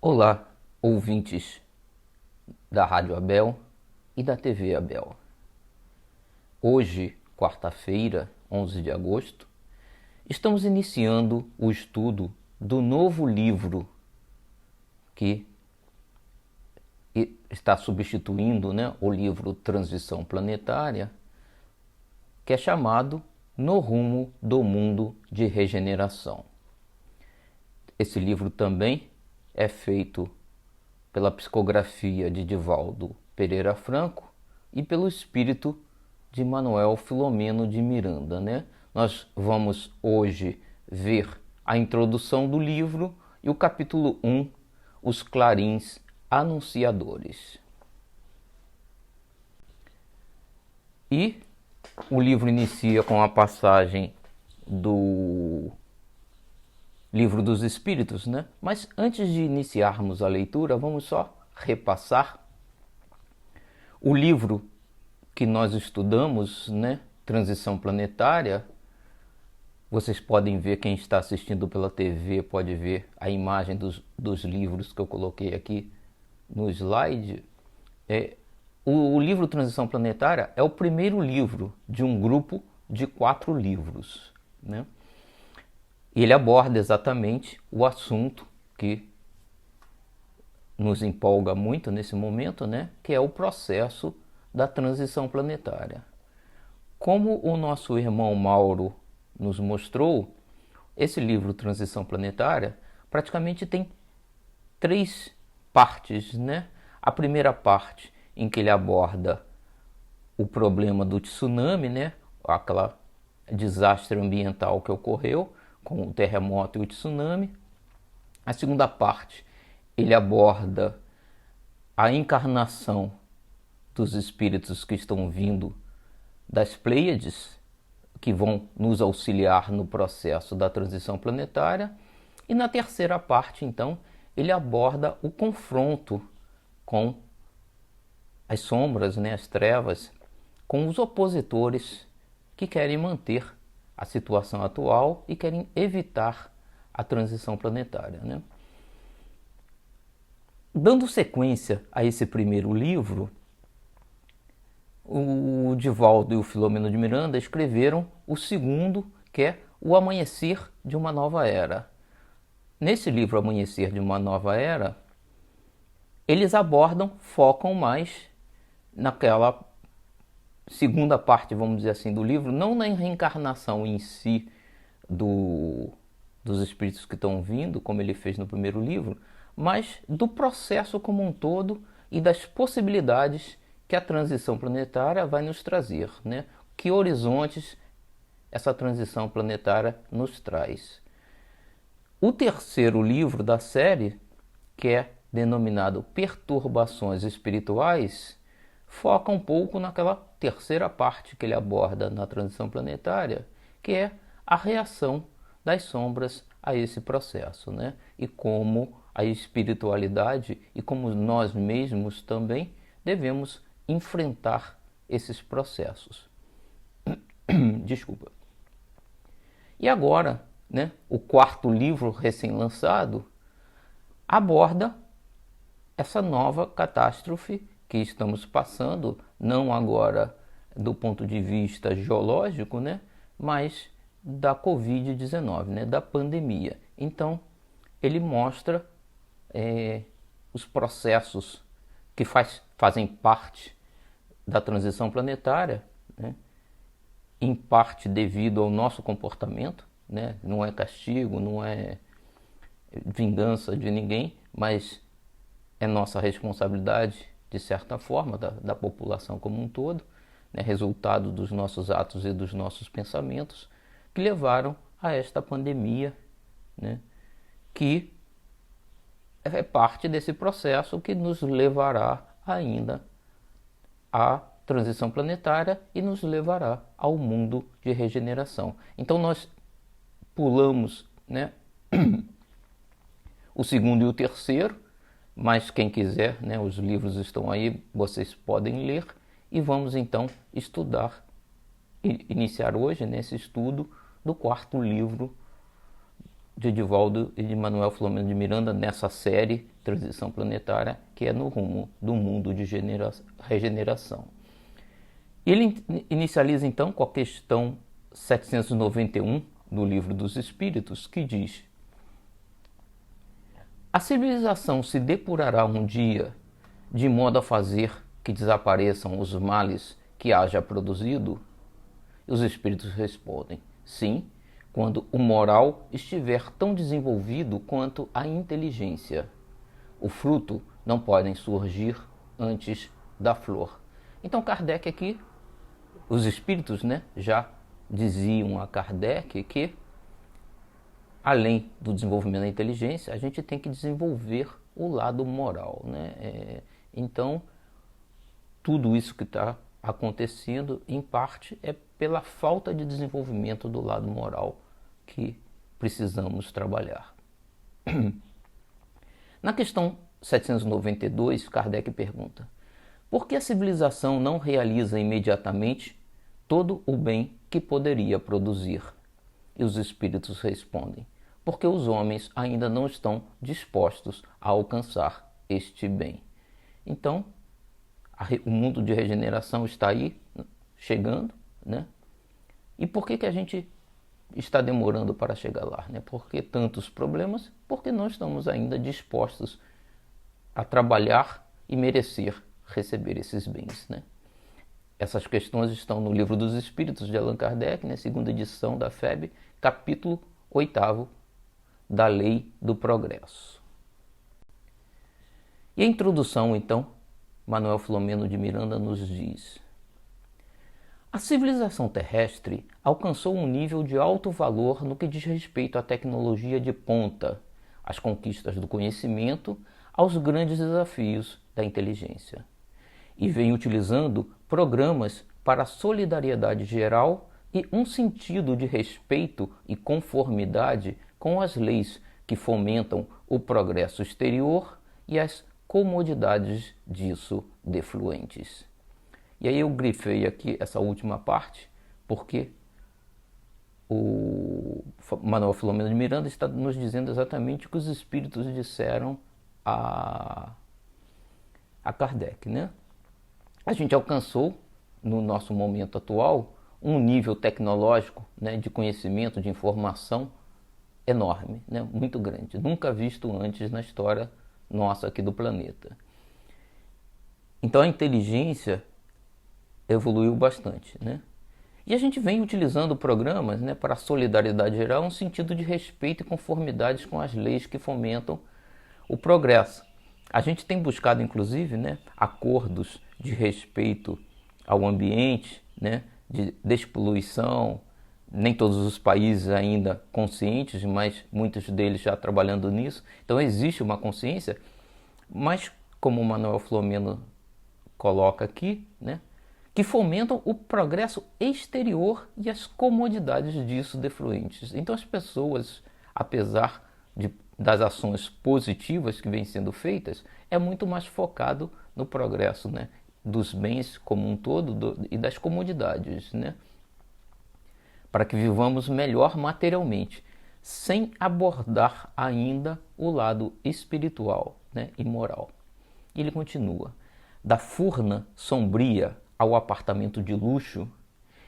Olá, ouvintes da Rádio Abel e da TV Abel. Hoje, quarta-feira, 11 de agosto, estamos iniciando o estudo do novo livro que está substituindo, o livro Transição Planetária, que é chamado No Rumo do Mundo de Regeneração. Esse livro também é feito pela psicografia de Divaldo Pereira Franco e pelo espírito de Manuel Filomeno de Miranda, Nós vamos hoje ver a introdução do livro e o capítulo 1, os clarins anunciadores. E o livro inicia com a passagem do Livro dos Espíritos, Mas antes de iniciarmos a leitura, vamos só repassar o livro que nós estudamos, Transição Planetária. Vocês podem ver, quem está assistindo pela TV pode ver a imagem dos livros que eu coloquei aqui no slide. O livro Transição Planetária é o primeiro livro de um grupo de 4 livros, E ele aborda exatamente o assunto que nos empolga muito nesse momento, que é o processo da transição planetária. Como o nosso irmão Mauro nos mostrou, esse livro Transição Planetária praticamente tem 3 partes, A primeira parte em que ele aborda o problema do tsunami, aquele desastre ambiental que ocorreu com o terremoto e o tsunami. A segunda parte, ele aborda a encarnação dos espíritos que estão vindo das Pleiades, que vão nos auxiliar no processo da transição planetária. E na terceira parte, então, ele aborda o confronto com as sombras, as trevas, com os opositores que querem manter a situação atual e querem evitar a transição planetária, Dando sequência a esse primeiro livro, o Divaldo e o Filomeno de Miranda escreveram o segundo, que é O Amanhecer de uma Nova Era. Nesse livro Amanhecer de uma Nova Era, eles focam mais naquela segunda parte, vamos dizer assim, do livro, não na reencarnação em si dos espíritos que estão vindo, como ele fez no primeiro livro, mas do processo como um todo e das possibilidades que a transição planetária vai nos trazer, Que horizontes essa transição planetária nos traz. O terceiro livro da série, que é denominado Perturbações Espirituais, foca um pouco naquela terceira parte que ele aborda na transição planetária, que é a reação das sombras a esse processo, E como a espiritualidade e como nós mesmos também devemos enfrentar esses processos. Desculpa. E agora, o quarto livro recém-lançado aborda essa nova catástrofe que estamos passando, não agora do ponto de vista geológico, mas da Covid-19, da pandemia. Então, ele mostra os processos que fazem parte da transição planetária, em parte devido ao nosso comportamento, não é castigo, não é vingança de ninguém, mas é nossa responsabilidade, de certa forma, da população como um todo, resultado dos nossos atos e dos nossos pensamentos, que levaram a esta pandemia, que é parte desse processo que nos levará ainda à transição planetária e nos levará ao mundo de regeneração. Então nós pulamos, o segundo e o terceiro, mas quem quiser, os livros estão aí, vocês podem ler, e vamos então estudar, iniciar hoje nesse estudo do quarto livro de Edivaldo e de Manuel Filomeno de Miranda nessa série Transição Planetária, que é no rumo do mundo de regeneração. Ele inicializa então com a questão 791 do Livro dos Espíritos, que diz: a civilização se depurará um dia de modo a fazer que desapareçam os males que haja produzido? E os espíritos respondem: sim, quando o moral estiver tão desenvolvido quanto a inteligência. O fruto não pode surgir antes da flor. Então Kardec aqui, os espíritos, né, já diziam a Kardec que, além do desenvolvimento da inteligência, a gente tem que desenvolver o lado moral, né? Então, tudo isso que está acontecendo, em parte, é pela falta de desenvolvimento do lado moral que precisamos trabalhar. Na questão 792, Kardec pergunta: por que a civilização não realiza imediatamente todo o bem que poderia produzir? E os espíritos respondem: porque os homens ainda não estão dispostos a alcançar este bem. Então, o mundo de regeneração está aí, chegando, né? E por que a gente está demorando para chegar lá, né? Por que tantos problemas? Porque não estamos ainda dispostos a trabalhar e merecer receber esses bens, né? Essas questões estão no Livro dos Espíritos de Allan Kardec, né? Segunda edição da FEB, capítulo 8º da Lei do Progresso. E a introdução, então, Manuel Filomeno de Miranda nos diz: a civilização terrestre alcançou um nível de alto valor no que diz respeito à tecnologia de ponta, às conquistas do conhecimento, aos grandes desafios da inteligência. E vem utilizando programas para a solidariedade geral e um sentido de respeito e conformidade com as leis que fomentam o progresso exterior e as comodidades disso defluentes. E aí eu grifei aqui essa última parte, porque o Manuel Filomeno de Miranda está nos dizendo exatamente o que os espíritos disseram a Kardec, né? A gente alcançou, no nosso momento atual, um nível tecnológico, né, de conhecimento, de informação enorme, né, muito grande, nunca visto antes na história nossa aqui do planeta. Então a inteligência evoluiu bastante, né? E a gente vem utilizando programas, né, para a solidariedade geral, um sentido de respeito e conformidade com as leis que fomentam o progresso. A gente tem buscado, inclusive, né, acordos de respeito ao ambiente, né, de despoluição. Nem todos os países ainda conscientes, mas muitos deles já trabalhando nisso. Então existe uma consciência, mas como o Manuel Filomeno coloca aqui, né, que fomentam o progresso exterior e as comodidades disso defluentes. Então as pessoas, apesar das ações positivas que vêm sendo feitas, é muito mais focado no progresso, né, dos bens como um todo e das comodidades, né, para que vivamos melhor materialmente, sem abordar ainda o lado espiritual, né, e moral. E ele continua: da furna sombria ao apartamento de luxo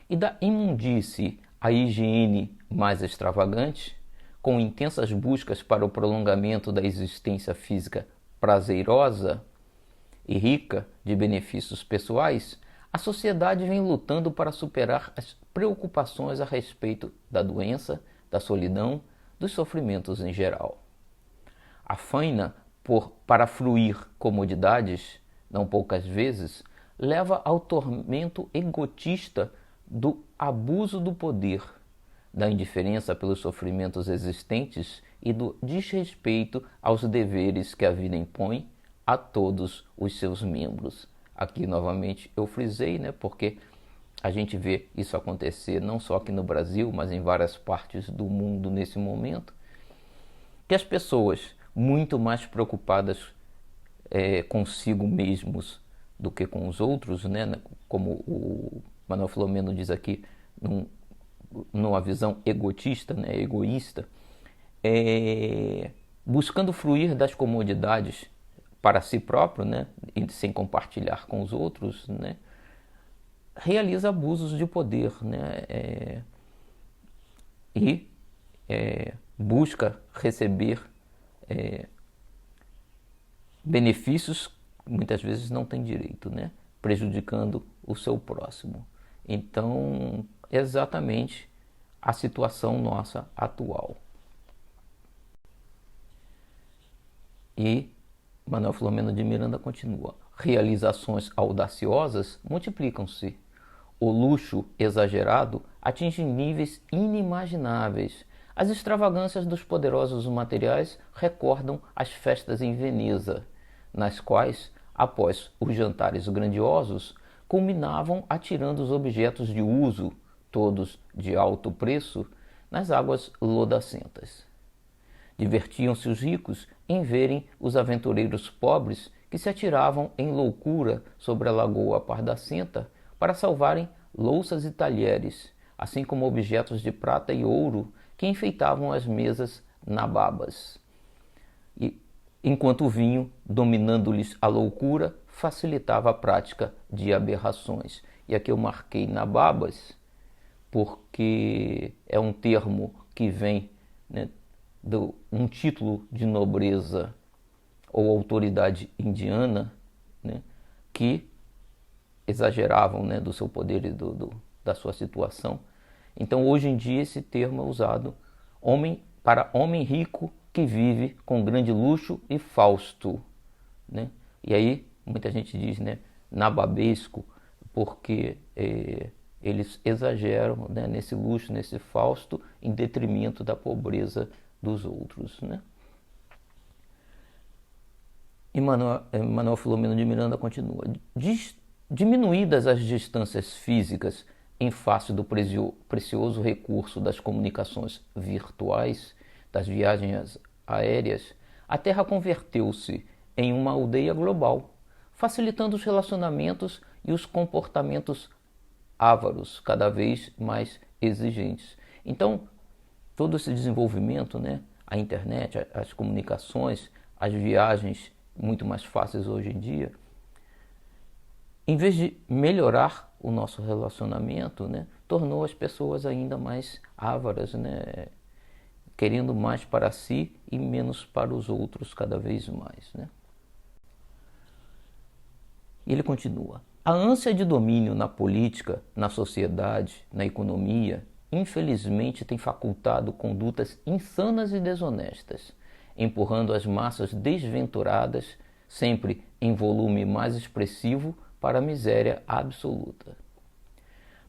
e da imundície à higiene mais extravagante, com intensas buscas para o prolongamento da existência física prazerosa e rica de benefícios pessoais, a sociedade vem lutando para superar as preocupações a respeito da doença, da solidão, dos sofrimentos em geral. A faina para fruir comodidades, não poucas vezes, leva ao tormento egotista do abuso do poder, da indiferença pelos sofrimentos existentes e do desrespeito aos deveres que a vida impõe a todos os seus membros. Aqui novamente eu frisei, né, porque a gente vê isso acontecer não só aqui no Brasil, mas em várias partes do mundo nesse momento, que as pessoas muito mais preocupadas consigo mesmos do que com os outros, né, como o Manuel Filomeno diz aqui, numa visão egotista, né, egoísta, buscando fruir das comodidades para si próprio, né, e sem compartilhar com os outros, né, realiza abusos de poder, né, e busca receber benefícios que muitas vezes não tem direito, né, prejudicando o seu próximo. Então, exatamente a situação nossa atual. E Manuel Filomeno de Miranda continua: realizações audaciosas multiplicam-se. O luxo exagerado atinge níveis inimagináveis. As extravagâncias dos poderosos materiais recordam as festas em Veneza, nas quais, após os jantares grandiosos, culminavam atirando os objetos de uso, todos de alto preço, nas águas lodacentas. Divertiam-se os ricos em verem os aventureiros pobres que se atiravam em loucura sobre a lagoa Pardacenta para salvarem louças e talheres, assim como objetos de prata e ouro que enfeitavam as mesas nababas. E, enquanto o vinho, dominando-lhes a loucura, facilitava a prática de aberrações. E aqui eu marquei nababas porque é um termo que vem, né, um título de nobreza ou autoridade indiana, né, que exageravam, né, do seu poder e da sua situação. Então, hoje em dia, esse termo é usado para homem rico que vive com grande luxo e fausto, né? E aí, muita gente diz, né, nababesco, porque eles exageram, né, nesse luxo, nesse fausto, em detrimento da pobreza dos outros, né? E Manuel Filomeno de Miranda continua: diminuídas as distâncias físicas em face do precioso recurso das comunicações virtuais, das viagens aéreas, a Terra converteu-se em uma aldeia global, facilitando os relacionamentos e os comportamentos ávaros, cada vez mais exigentes. Então, todo esse desenvolvimento, né, a internet, as comunicações, as viagens muito mais fáceis hoje em dia, em vez de melhorar o nosso relacionamento, né, tornou as pessoas ainda mais ávaras, né, querendo mais para si e menos para os outros cada vez mais, né? E ele continua: a ânsia de domínio na política, na sociedade, na economia, infelizmente tem facultado condutas insanas e desonestas, empurrando as massas desventuradas, sempre em volume mais expressivo, para a miséria absoluta.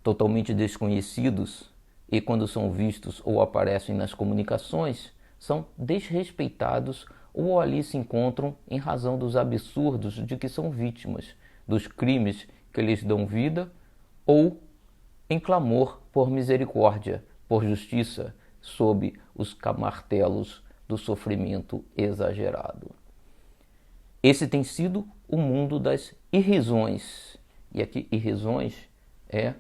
Totalmente desconhecidos, e quando são vistos ou aparecem nas comunicações, são desrespeitados ou ali se encontram em razão dos absurdos de que são vítimas, dos crimes que lhes dão vida, ou em clamor por misericórdia, por justiça, sob os martelos do sofrimento exagerado. Esse tem sido o mundo das irrisões. E aqui irrisões é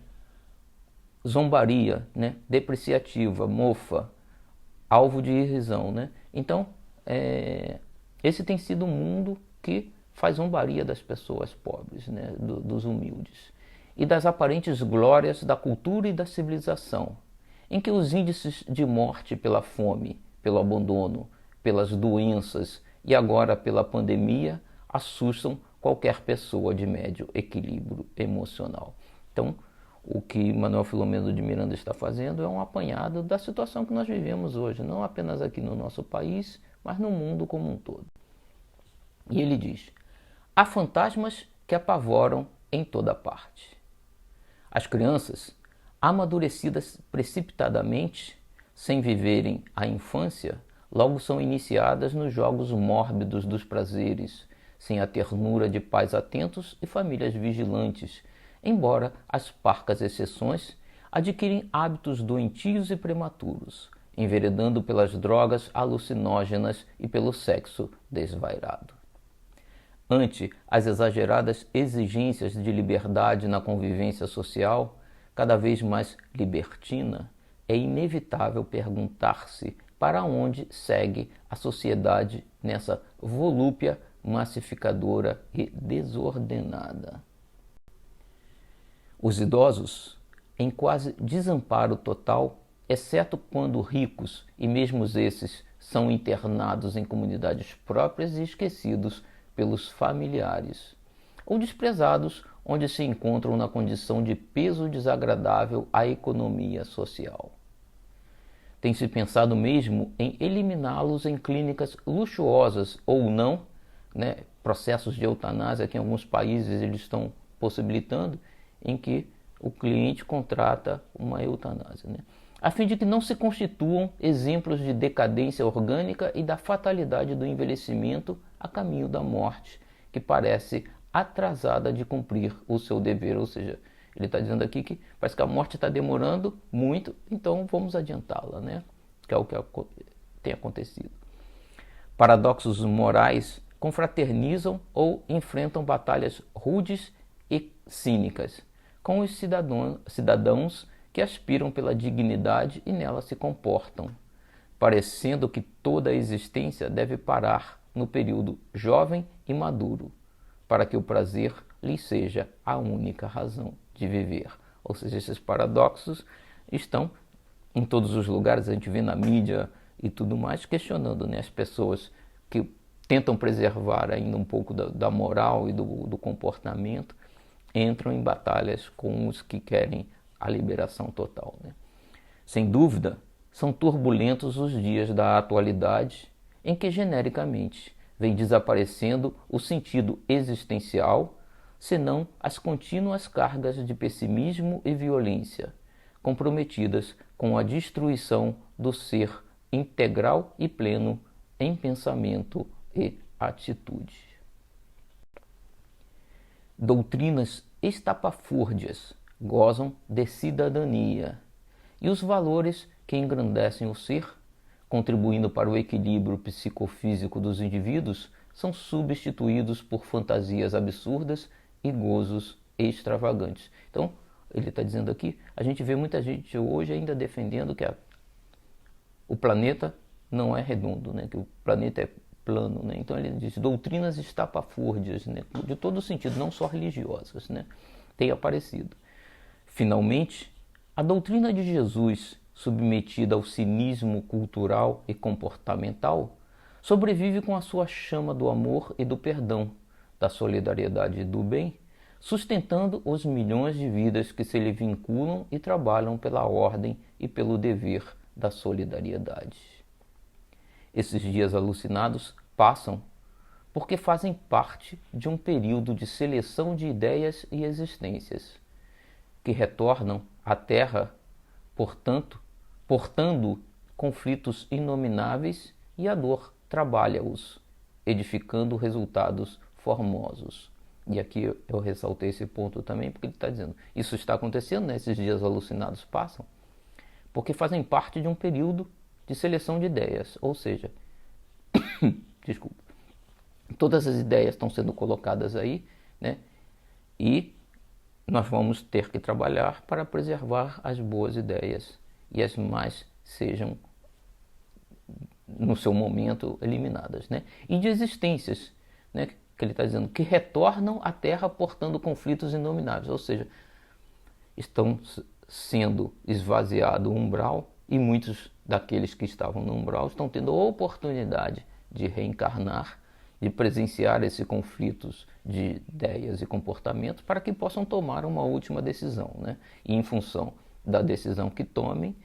zombaria, né? Depreciativa, mofa, alvo de irrisão, né? Então, esse tem sido o mundo que faz zombaria das pessoas pobres, né? Dos humildes. E das aparentes glórias da cultura e da civilização, em que os índices de morte pela fome, pelo abandono, pelas doenças e agora pela pandemia assustam qualquer pessoa de médio equilíbrio emocional. Então, o que Manuel Filomeno de Miranda está fazendo é um apanhado da situação que nós vivemos hoje, não apenas aqui no nosso país, mas no mundo como um todo. E ele diz: há fantasmas que apavoram em toda parte. As crianças, amadurecidas precipitadamente, sem viverem a infância, logo são iniciadas nos jogos mórbidos dos prazeres, sem a ternura de pais atentos e famílias vigilantes, embora as parcas exceções adquirem hábitos doentios e prematuros, enveredando pelas drogas alucinógenas e pelo sexo desvairado. Ante as exageradas exigências de liberdade na convivência social, cada vez mais libertina, é inevitável perguntar-se para onde segue a sociedade nessa volúpia massificadora e desordenada. Os idosos, em quase desamparo total, exceto quando ricos, e mesmo esses são internados em comunidades próprias e esquecidos pelos familiares, ou desprezados onde se encontram na condição de peso desagradável à economia social. Tem-se pensado mesmo em eliminá-los em clínicas luxuosas ou não, né? Processos de eutanásia que em alguns países eles estão possibilitando, em que o cliente contrata uma eutanásia, né? A fim de que não se constituam exemplos de decadência orgânica e da fatalidade do envelhecimento a caminho da morte, que parece atrasada de cumprir o seu dever. Ou seja, ele está dizendo aqui que parece que a morte está demorando muito, então vamos adiantá-la, né? Que é o que tem acontecido. Paradoxos morais confraternizam ou enfrentam batalhas rudes e cínicas com os cidadãos que aspiram pela dignidade e nela se comportam, parecendo que toda a existência deve parar no período jovem e maduro, para que o prazer lhes seja a única razão de viver. Ou seja, esses paradoxos estão em todos os lugares, a gente vê na mídia e tudo mais, questionando, né, as pessoas que tentam preservar ainda um pouco da moral e do comportamento, entram em batalhas com os que querem a liberação total, né? Sem dúvida, são turbulentos os dias da atualidade em que, genericamente, vem desaparecendo o sentido existencial, senão as contínuas cargas de pessimismo e violência, comprometidas com a destruição do ser integral e pleno em pensamento e atitude. Doutrinas estapafúrdias gozam de cidadania, e os valores que engrandecem o ser, contribuindo para o equilíbrio psicofísico dos indivíduos, são substituídos por fantasias absurdas e gozos extravagantes. Então, ele está dizendo aqui, a gente vê muita gente hoje ainda defendendo que o planeta não é redondo, né? Que o planeta é plano, né? Então ele diz doutrinas estapafúrdias, né? De todo sentido, não só religiosas, né? Tem aparecido. Finalmente, a doutrina de Jesus, submetida ao cinismo cultural e comportamental, sobrevive com a sua chama do amor e do perdão, da solidariedade e do bem, sustentando os milhões de vidas que se lhe vinculam e trabalham pela ordem e pelo dever da solidariedade. Esses dias alucinados passam porque fazem parte de um período de seleção de ideias e existências, que retornam à Terra, portanto, portando conflitos inomináveis, e a dor trabalha-os, edificando resultados formosos. E aqui eu ressaltei esse ponto também, porque ele está dizendo, isso está acontecendo, né? Esses dias alucinados passam, porque fazem parte de um período de seleção de ideias, ou seja, desculpa, todas as ideias estão sendo colocadas aí, né? E nós vamos ter que trabalhar para preservar as boas ideias e as mais sejam, no seu momento, eliminadas, né? E de existências, né? Que ele está dizendo, que retornam à Terra portando conflitos inomináveis, ou seja, estão sendo esvaziado o umbral e muitos daqueles que estavam no umbral estão tendo a oportunidade de reencarnar, de presenciar esses conflitos de ideias e comportamentos para que possam tomar uma última decisão, né? E em função da decisão que tomem,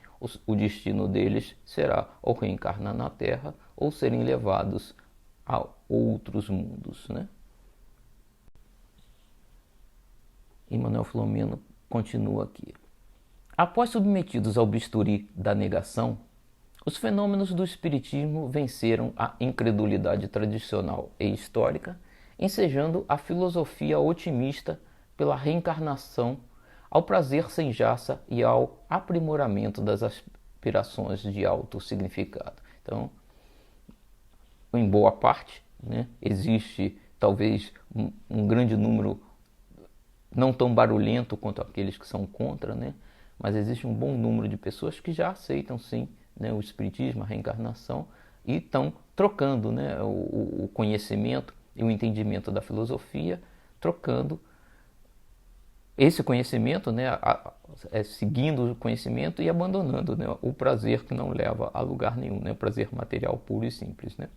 o destino deles será ou reencarnar na Terra ou serem levados a outros mundos, né? Emmanuel Filomeno continua aqui. Após submetidos ao bisturi da negação, os fenômenos do espiritismo venceram a incredulidade tradicional e histórica, ensejando a filosofia otimista pela reencarnação, ao prazer sem jaça e ao aprimoramento das aspirações de alto significado. Então, em boa parte, né, existe talvez um grande número, não tão barulhento quanto aqueles que são contra, né, mas existe um bom número de pessoas que já aceitam sim né, o espiritismo, a reencarnação, e estão trocando, né, o conhecimento e o entendimento da filosofia, trocando esse conhecimento, né, seguindo o conhecimento e abandonando, né, o prazer que não leva a lugar nenhum, né, o prazer material puro e simples, né.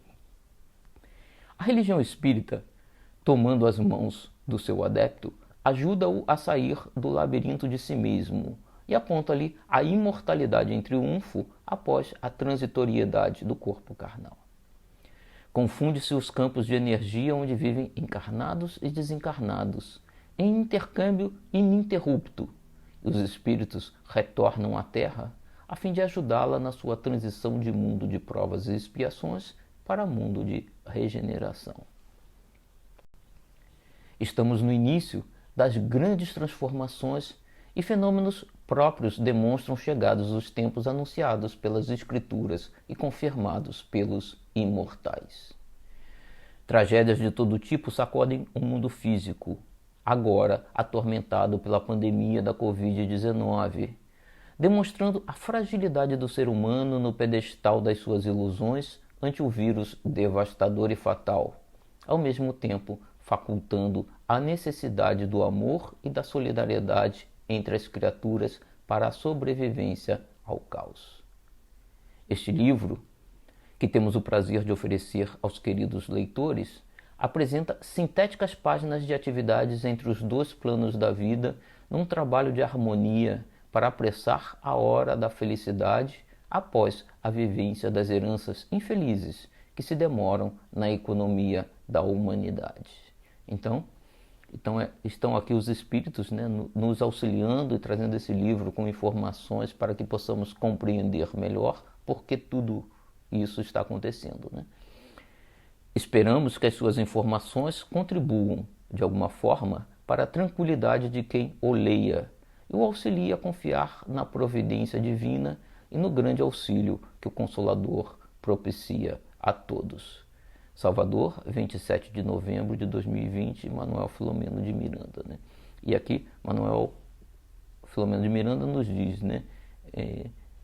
A religião espírita, tomando as mãos do seu adepto, ajuda-o a sair do labirinto de si mesmo e aponta-lhe a imortalidade em triunfo após a transitoriedade do corpo carnal. Confunde-se os campos de energia onde vivem encarnados e desencarnados, em intercâmbio ininterrupto. Os espíritos retornam à Terra a fim de ajudá-la na sua transição de mundo de provas e expiações para mundo de regeneração. Estamos no início das grandes transformações e fenômenos próprios demonstram chegados os tempos anunciados pelas Escrituras e confirmados pelos imortais. Tragédias de todo tipo sacodem o mundo físico, agora atormentado pela pandemia da Covid-19, demonstrando a fragilidade do ser humano no pedestal das suas ilusões ante o vírus devastador e fatal, ao mesmo tempo facultando a necessidade do amor e da solidariedade entre as criaturas para a sobrevivência ao caos. Este livro, que temos o prazer de oferecer aos queridos leitores, apresenta sintéticas páginas de atividades entre os dois planos da vida num trabalho de harmonia para apressar a hora da felicidade após a vivência das heranças infelizes que se demoram na economia da humanidade. Então estão aqui os espíritos, né, nos auxiliando e trazendo esse livro com informações para que possamos compreender melhor porque tudo isso está acontecendo, né? Esperamos que as suas informações contribuam, de alguma forma, para a tranquilidade de quem o leia e o auxilie a confiar na providência divina e no grande auxílio que o Consolador propicia a todos. Salvador, 27 de novembro de 2020, Manuel Filomeno de Miranda, né? E aqui, Manuel Filomeno de Miranda nos diz, né?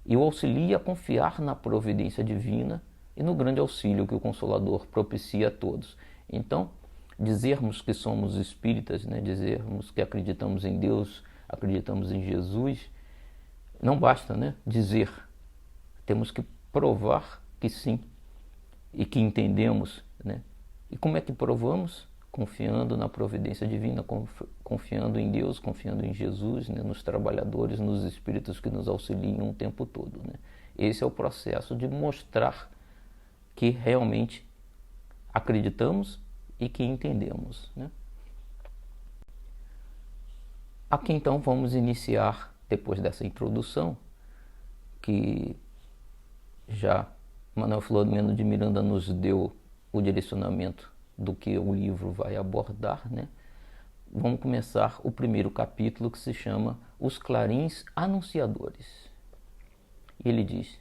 E o auxilia a confiar na providência divina e no grande auxílio que o Consolador propicia a todos. Então, dizermos que somos espíritas, né? Dizermos que acreditamos em Deus, acreditamos em Jesus, não basta, né, dizer. Temos que provar que sim e que entendemos, né? E como é que provamos? Confiando na providência divina, confiando em Deus, confiando em Jesus, né? Nos trabalhadores, nos espíritos que nos auxiliam o tempo todo, né? Esse é o processo de mostrar que realmente acreditamos e que entendemos, né? Aqui então vamos iniciar, depois dessa introdução, que já Manuel Filomeno de Miranda nos deu o direcionamento do que o livro vai abordar, né? Vamos começar o primeiro capítulo, que se chama Os Clarins Anunciadores. E ele diz: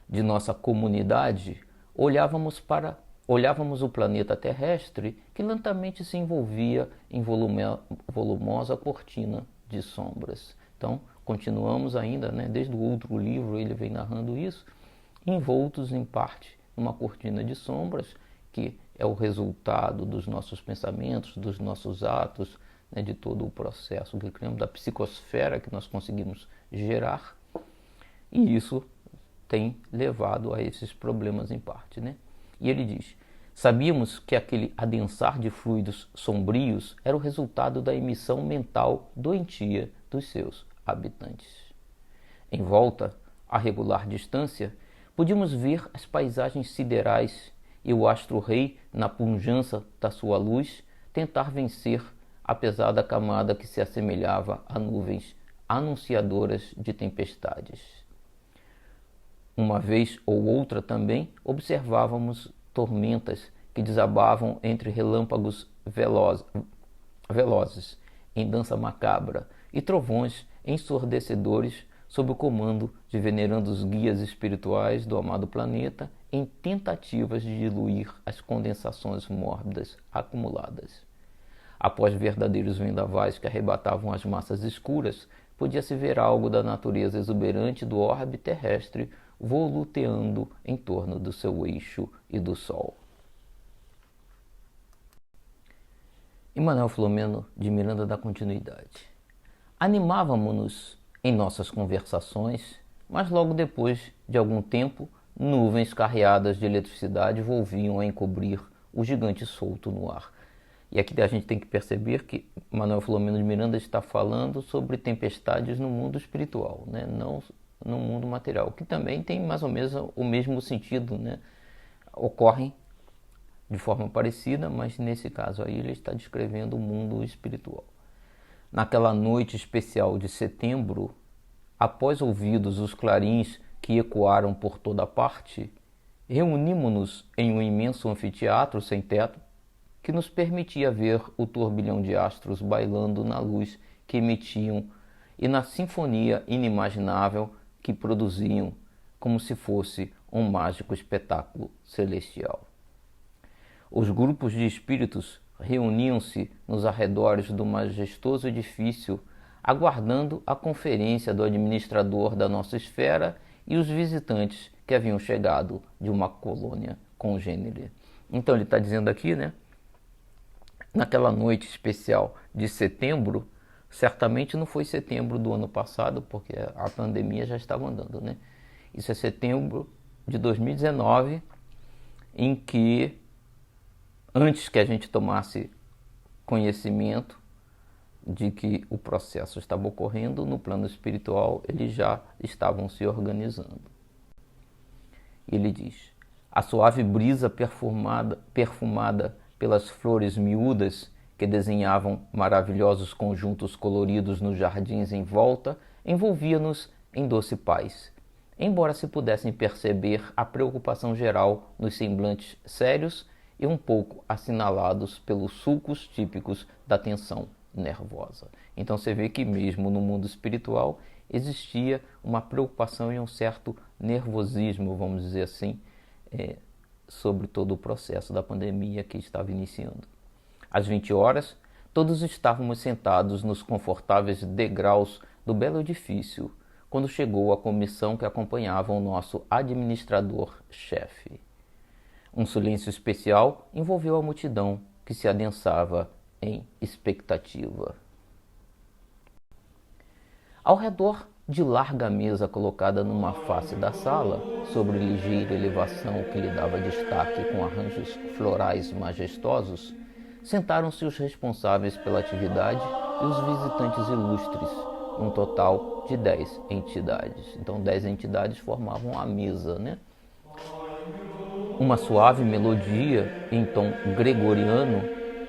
de nossa comunidade olhávamos o planeta terrestre que lentamente se envolvia em volumosa cortina de sombras. Então, continuamos ainda, né? Desde o outro livro ele vem narrando isso, envoltos em parte numa cortina de sombras, que é o resultado dos nossos pensamentos, dos nossos atos, né? De todo o processo que criamos, da psicosfera que nós conseguimos gerar, e isso tem levado a esses problemas em parte, né? E ele diz: sabíamos que aquele adensar de fluidos sombrios era o resultado da emissão mental doentia dos seus habitantes. Em volta, a regular distância, podíamos ver as paisagens siderais e o astro-rei, na pujança da sua luz, tentar vencer a pesada camada que se assemelhava a nuvens anunciadoras de tempestades. Uma vez ou outra também observávamos tormentas que desabavam entre relâmpagos velozes em dança macabra e trovões ensurdecedores sob o comando de venerandos guias espirituais do amado planeta em tentativas de diluir as condensações mórbidas acumuladas. Após verdadeiros vendavais que arrebatavam as massas escuras, podia-se ver algo da natureza exuberante do orbe terrestre voluteando em torno do seu eixo e do Sol. Emanuel Filomeno de Miranda dá continuidade. Animávamos-nos em nossas conversações, mas logo depois de algum tempo, nuvens carreadas de eletricidade volviam a encobrir o gigante solto no ar. E aqui a gente tem que perceber que Emanuel Filomeno de Miranda está falando sobre tempestades no mundo espiritual, né? Não no mundo material, que também tem mais ou menos o mesmo sentido, né? Ocorrem de forma parecida, mas nesse caso aí ele está descrevendo o mundo espiritual. Naquela noite especial de setembro, após ouvidos os clarins que ecoaram por toda parte, reunimos-nos em um imenso anfiteatro sem teto que nos permitia ver o turbilhão de astros bailando na luz que emitiam e na sinfonia inimaginável que produziam, como se fosse um mágico espetáculo celestial. Os grupos de espíritos reuniam-se nos arredores do majestoso edifício, aguardando a conferência do administrador da nossa esfera e os visitantes que haviam chegado de uma colônia congênere. Então ele está dizendo aqui, né? Naquela noite especial de setembro, certamente não foi setembro do ano passado, porque a pandemia já estava andando, né? Isso é setembro de 2019, em que, antes que a gente tomasse conhecimento de que o processo estava ocorrendo, no plano espiritual eles já estavam se organizando. Ele diz: a suave brisa perfumada pelas flores miúdas que desenhavam maravilhosos conjuntos coloridos nos jardins em volta, envolvia-nos em doce paz, embora se pudessem perceber a preocupação geral nos semblantes sérios e um pouco assinalados pelos sulcos típicos da tensão nervosa. Então você vê que mesmo no mundo espiritual existia uma preocupação e um certo nervosismo, vamos dizer assim, sobre todo o processo da pandemia que estava iniciando. Às 20 horas, todos estávamos sentados nos confortáveis degraus do belo edifício, quando chegou a comissão que acompanhava o nosso administrador-chefe. Um silêncio especial envolveu a multidão que se adensava em expectativa. Ao redor de larga mesa colocada numa face da sala, sobre ligeira elevação que lhe dava destaque com arranjos florais majestosos, sentaram-se os responsáveis pela atividade e os visitantes ilustres, um total de 10 entidades. Então 10 entidades formavam a mesa, né? Uma suave melodia em tom gregoriano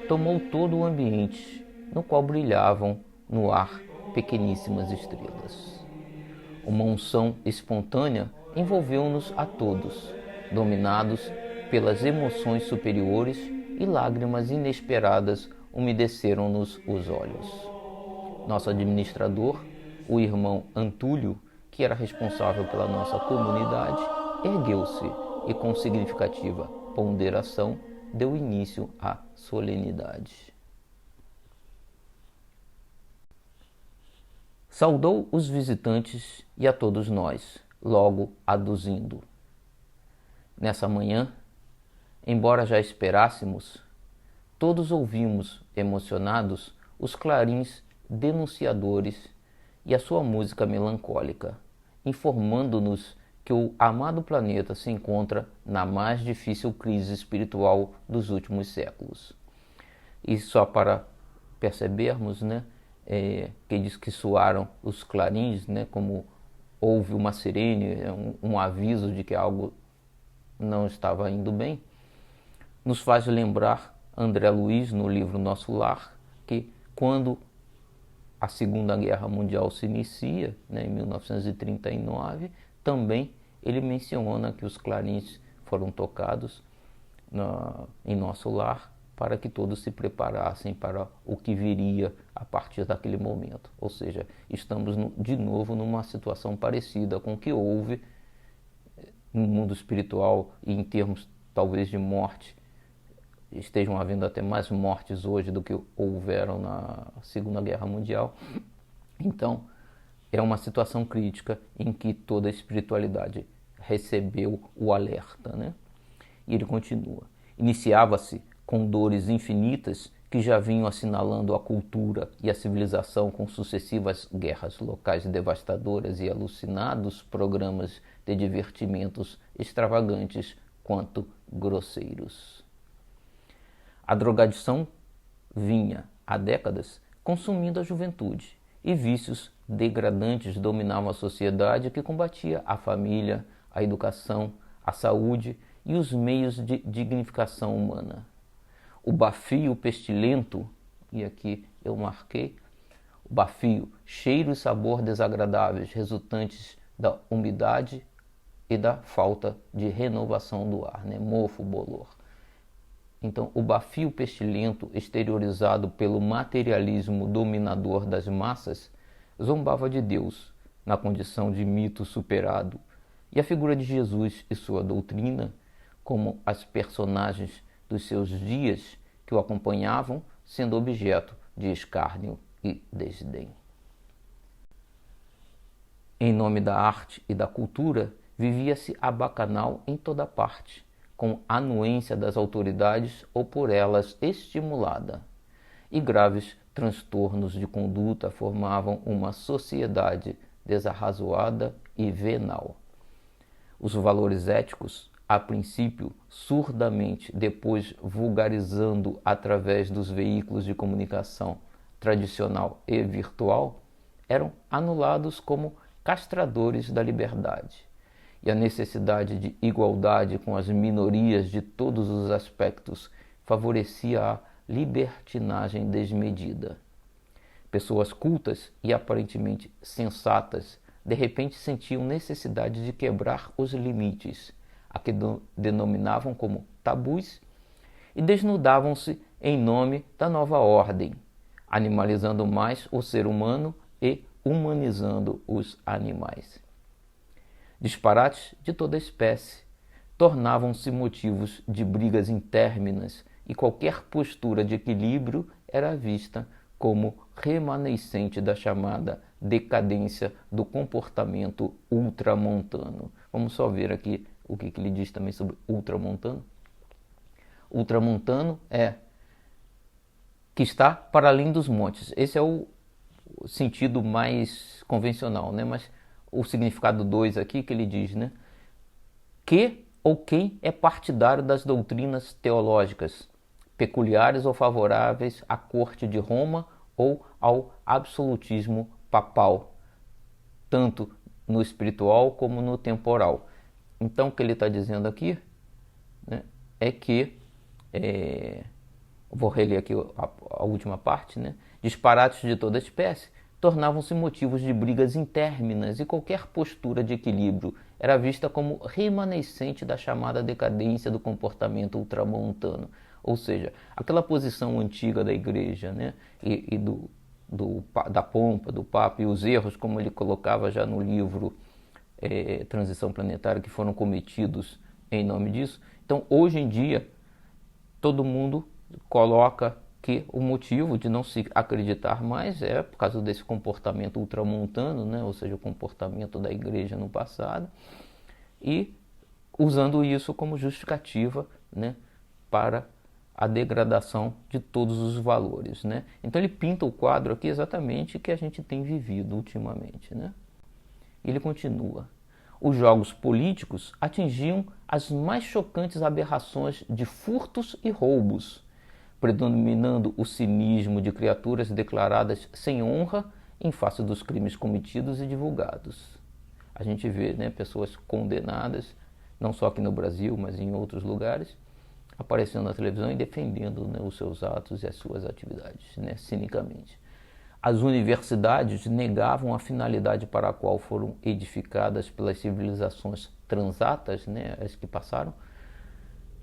tomou todo o ambiente, no qual brilhavam no ar pequeníssimas estrelas. Uma unção espontânea envolveu-nos a todos, dominados pelas emoções superiores, e lágrimas inesperadas umedeceram-nos os olhos. Nosso administrador, o irmão Antúlio, que era responsável pela nossa comunidade, ergueu-se e, com significativa ponderação, deu início à solenidade. Saudou os visitantes e a todos nós, logo aduzindo: nessa manhã, embora já esperássemos, todos ouvimos, emocionados, os clarins denunciadores e a sua música melancólica, informando-nos que o amado planeta se encontra na mais difícil crise espiritual dos últimos séculos. E só para percebermos, né, que diz que soaram os clarins, né, como houve uma sirene, um aviso de que algo não estava indo bem, nos faz lembrar André Luiz no livro Nosso Lar, que quando a Segunda Guerra Mundial se inicia, né, em 1939, também ele menciona que os clarins foram tocados em nosso lar para que todos se preparassem para o que viria a partir daquele momento. Ou seja, estamos de novo numa situação parecida com o que houve no mundo espiritual, e em termos talvez de morte, estejam havendo até mais mortes hoje do que houveram na Segunda Guerra Mundial. Então, é uma situação crítica em que toda a espiritualidade recebeu o alerta, né? E ele continua. Iniciava-se com dores infinitas que já vinham assinalando a cultura e a civilização com sucessivas guerras locais devastadoras e alucinados programas de divertimentos extravagantes quanto grosseiros. A drogadição vinha, há décadas, consumindo a juventude, e vícios degradantes dominavam a sociedade que combatia a família, a educação, a saúde e os meios de dignificação humana. O bafio pestilento, e aqui eu marquei, o bafio, cheiro e sabor desagradáveis resultantes da umidade e da falta de renovação do ar, né? Mofo, bolor. Então, o bafio pestilento, exteriorizado pelo materialismo dominador das massas, zombava de Deus, na condição de mito superado, e a figura de Jesus e sua doutrina, como as personagens dos seus dias que o acompanhavam, sendo objeto de escárnio e desdém. Em nome da arte e da cultura, vivia-se a bacanal em toda parte, com anuência das autoridades ou por elas estimulada, e graves transtornos de conduta formavam uma sociedade desarrazoada e venal. Os valores éticos, a princípio surdamente, depois vulgarizando através dos veículos de comunicação tradicional e virtual, eram anulados como castradores da liberdade. E a necessidade de igualdade com as minorias de todos os aspectos favorecia a libertinagem desmedida. Pessoas cultas e aparentemente sensatas de repente sentiam necessidade de quebrar os limites, a que denominavam como tabus, e desnudavam-se em nome da nova ordem, animalizando mais o ser humano e humanizando os animais. Disparates de toda espécie tornavam-se motivos de brigas intérminas e qualquer postura de equilíbrio era vista como remanescente da chamada decadência do comportamento ultramontano. Vamos só ver aqui o que ele diz também sobre ultramontano. Ultramontano é que está para além dos montes. Esse é o sentido mais convencional, né? Mas o significado 2 aqui que ele diz, né? Que ou quem é partidário das doutrinas teológicas, peculiares ou favoráveis à corte de Roma ou ao absolutismo papal, tanto no espiritual como no temporal. Então, o que ele está dizendo aqui, né, é que, vou reler aqui a última parte, né, disparates de toda espécie tornavam-se motivos de brigas intérminas e qualquer postura de equilíbrio era vista como remanescente da chamada decadência do comportamento ultramontano. Ou seja, aquela posição antiga da igreja, né, e da pompa, do Papa, e os erros, como ele colocava já no livro Transição Planetária, que foram cometidos em nome disso. Então, hoje em dia, todo mundo coloca que o motivo de não se acreditar mais é por causa desse comportamento ultramontano, né? Ou seja, o comportamento da igreja no passado, e usando isso como justificativa, né, para a degradação de todos os valores, né? Então ele pinta o quadro aqui exatamente que a gente tem vivido ultimamente, né? Ele continua. Os jogos políticos atingiam as mais chocantes aberrações de furtos e roubos, predominando o cinismo de criaturas declaradas sem honra em face dos crimes cometidos e divulgados. A gente vê, né, pessoas condenadas, não só aqui no Brasil, mas em outros lugares, aparecendo na televisão e defendendo, né, os seus atos e as suas atividades, né, cinicamente. As universidades negavam a finalidade para a qual foram edificadas pelas civilizações transatas, né, as que passaram,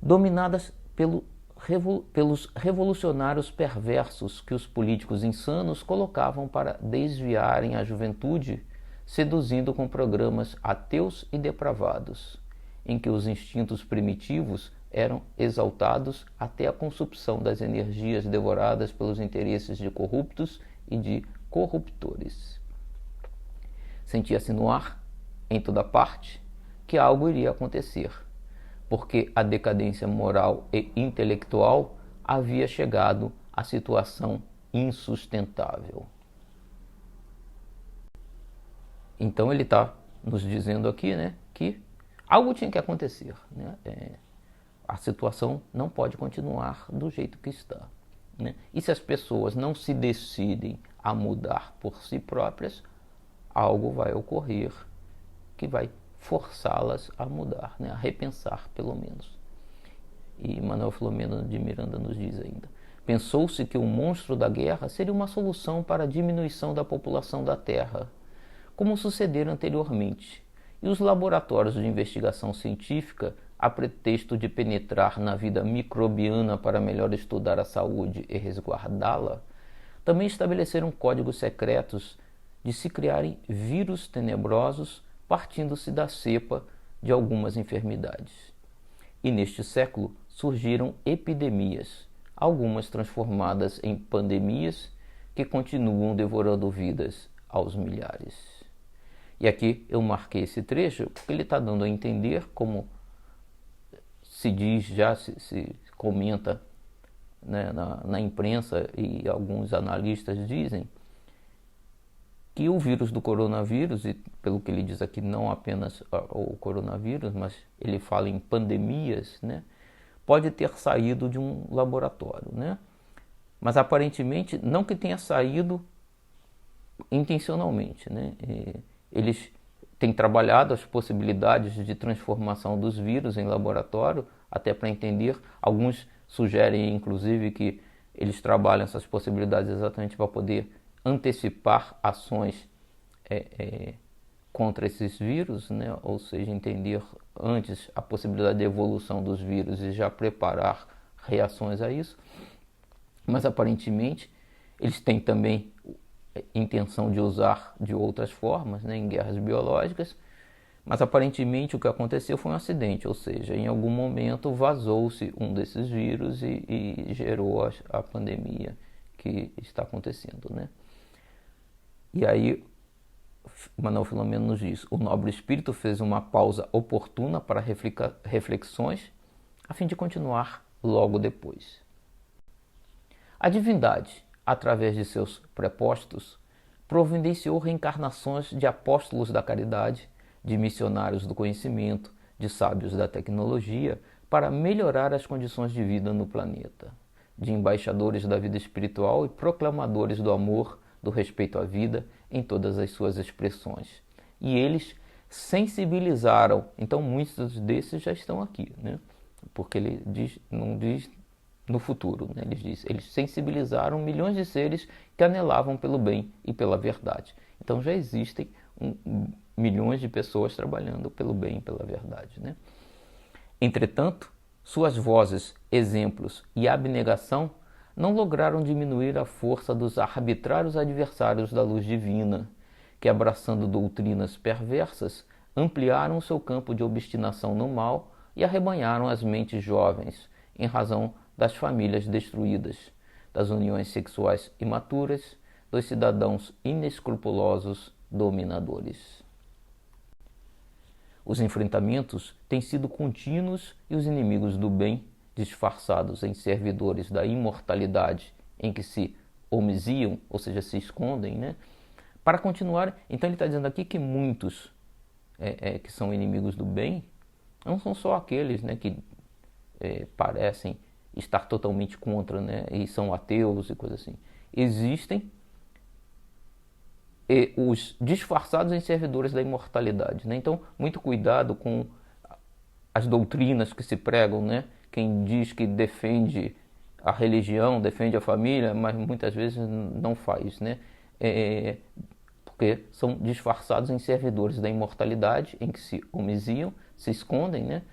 dominadas pelos revolucionários perversos que os políticos insanos colocavam para desviarem a juventude, seduzindo com programas ateus e depravados, em que os instintos primitivos eram exaltados até a consumpção das energias devoradas pelos interesses de corruptos e de corruptores. Sentia-se no ar, em toda parte, que algo iria acontecer, porque a decadência moral e intelectual havia chegado à situação insustentável. Então ele está nos dizendo aqui, né, que algo tinha que acontecer, né? A situação não pode continuar do jeito que está, né? E se as pessoas não se decidem a mudar por si próprias, algo vai ocorrer que vai forçá-las a mudar, né? A repensar, pelo menos. E Manuel Filomeno de Miranda nos diz ainda: pensou-se que o monstro da guerra seria uma solução para a diminuição da população da Terra, como sucedera anteriormente, e os laboratórios de investigação científica, a pretexto de penetrar na vida microbiana para melhor estudar a saúde e resguardá-la, também estabeleceram códigos secretos de se criarem vírus tenebrosos partindo-se da cepa de algumas enfermidades. E neste século surgiram epidemias, algumas transformadas em pandemias que continuam devorando vidas aos milhares. E aqui eu marquei esse trecho porque ele está dando a entender, como se diz, já se comenta, né, na imprensa, e alguns analistas dizem, que o vírus do coronavírus, e pelo que ele diz aqui, não apenas o coronavírus, mas ele fala em pandemias, né, pode ter saído de um laboratório, né? Mas aparentemente não que tenha saído intencionalmente, né? Eles têm trabalhado as possibilidades de transformação dos vírus em laboratório, até para entender. Alguns sugerem, inclusive, que eles trabalham essas possibilidades exatamente para poder antecipar ações contra esses vírus, né? Ou seja, entender antes a possibilidade de evolução dos vírus e já preparar reações a isso. Mas aparentemente eles têm também intenção de usar de outras formas, né, em guerras biológicas, mas aparentemente o que aconteceu foi um acidente, ou seja, em algum momento vazou-se um desses vírus e gerou a pandemia que está acontecendo, né? E aí Manuel Filomeno nos diz: o nobre espírito fez uma pausa oportuna para reflexões, a fim de continuar logo depois. A divindade, através de seus prepostos, providenciou reencarnações de apóstolos da caridade, de missionários do conhecimento, de sábios da tecnologia, para melhorar as condições de vida no planeta, de embaixadores da vida espiritual e proclamadores do amor, do respeito à vida, em todas as suas expressões. E eles sensibilizaram, então muitos desses já estão aqui, né? Porque ele diz, não diz no futuro, né? Eles sensibilizaram milhões de seres que anelavam pelo bem e pela verdade. Então já existem milhões de pessoas trabalhando pelo bem e pela verdade, né? Entretanto, suas vozes, exemplos e abnegação não lograram diminuir a força dos arbitrários adversários da luz divina, que, abraçando doutrinas perversas, ampliaram seu campo de obstinação no mal e arrebanharam as mentes jovens, em razão das famílias destruídas, das uniões sexuais imaturas, dos cidadãos inescrupulosos dominadores. Os enfrentamentos têm sido contínuos e os inimigos do bem, disfarçados em servidores da imortalidade, em que se omisiam, ou seja, se escondem, né? Para continuar, então ele está dizendo aqui que muitos que são inimigos do bem não são só aqueles, né, que parecem estar totalmente contra, né, e são ateus e coisas assim. Existem os disfarçados em servidores da imortalidade, né? Então, muito cuidado com as doutrinas que se pregam, né? Quem diz que defende a religião, defende a família, mas muitas vezes não faz, né? Porque são disfarçados em servidores da imortalidade, em que se omisiam, se escondem, né,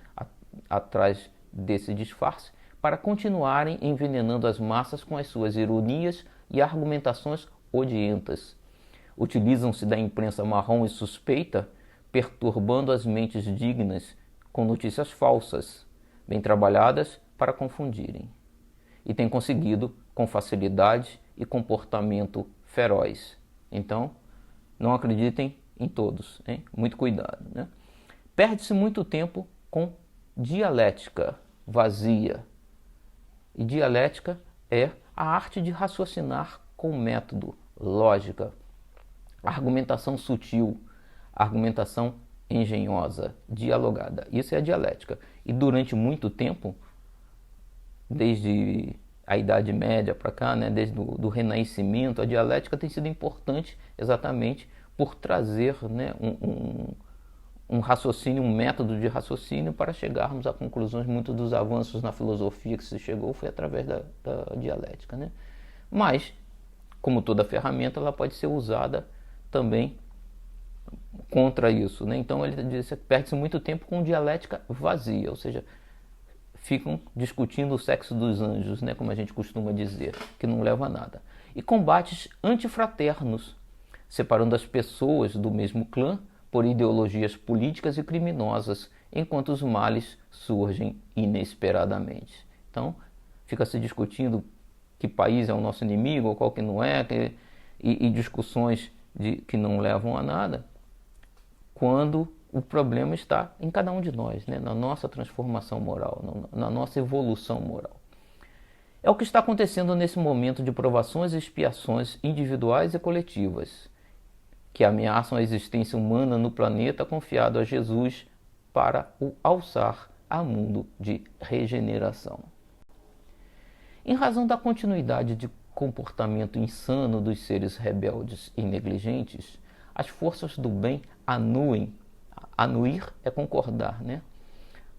atrás desse disfarce, para continuarem envenenando as massas com as suas ironias e argumentações odientas. Utilizam-se da imprensa marrom e suspeita, perturbando as mentes dignas com notícias falsas, bem trabalhadas para confundirem. E têm conseguido com facilidade e comportamento feroz. Então, não acreditem em todos, hein? Muito cuidado, né? Perde-se muito tempo com dialética vazia. E dialética é a arte de raciocinar com método, lógica, argumentação sutil, argumentação engenhosa, dialogada. Isso é a dialética. E durante muito tempo, desde a Idade Média para cá, né, desde o Renascimento, a dialética tem sido importante exatamente por trazer, né, um raciocínio, um método de raciocínio para chegarmos a conclusões. Muitos dos avanços na filosofia que se chegou foi através da dialética, né? Mas, como toda ferramenta, ela pode ser usada também contra isso, né? Então ele diz que perde-se muito tempo com dialética vazia, ou seja, ficam discutindo o sexo dos anjos, né? Como a gente costuma dizer, que não leva a nada. E combates antifraternos, separando as pessoas do mesmo clã por ideologias políticas e criminosas, enquanto os males surgem inesperadamente. Então, fica se discutindo que país é o nosso inimigo ou qual que não é, e discussões que não levam a nada, quando o problema está em cada um de nós, né? Na nossa transformação moral, na nossa evolução moral. É o que está acontecendo nesse momento de provações e expiações individuais e coletivas, que ameaçam a existência humana no planeta confiado a Jesus para o alçar a mundo de regeneração. Em razão da continuidade de comportamento insano dos seres rebeldes e negligentes, as forças do bem anuem, anuir é concordar, né?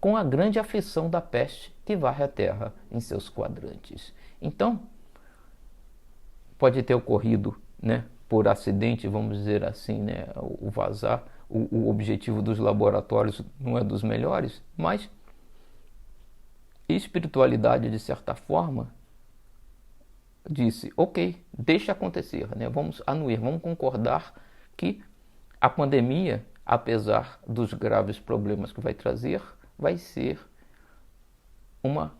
Com a grande aflição da peste que varre a terra em seus quadrantes. Então, pode ter ocorrido, né, por acidente, vamos dizer assim, né, o vazar, o objetivo dos laboratórios não é dos melhores, mas espiritualidade, de certa forma, disse, ok, deixa acontecer, né, vamos anuir, vamos concordar que a pandemia, apesar dos graves problemas que vai trazer, vai ser uma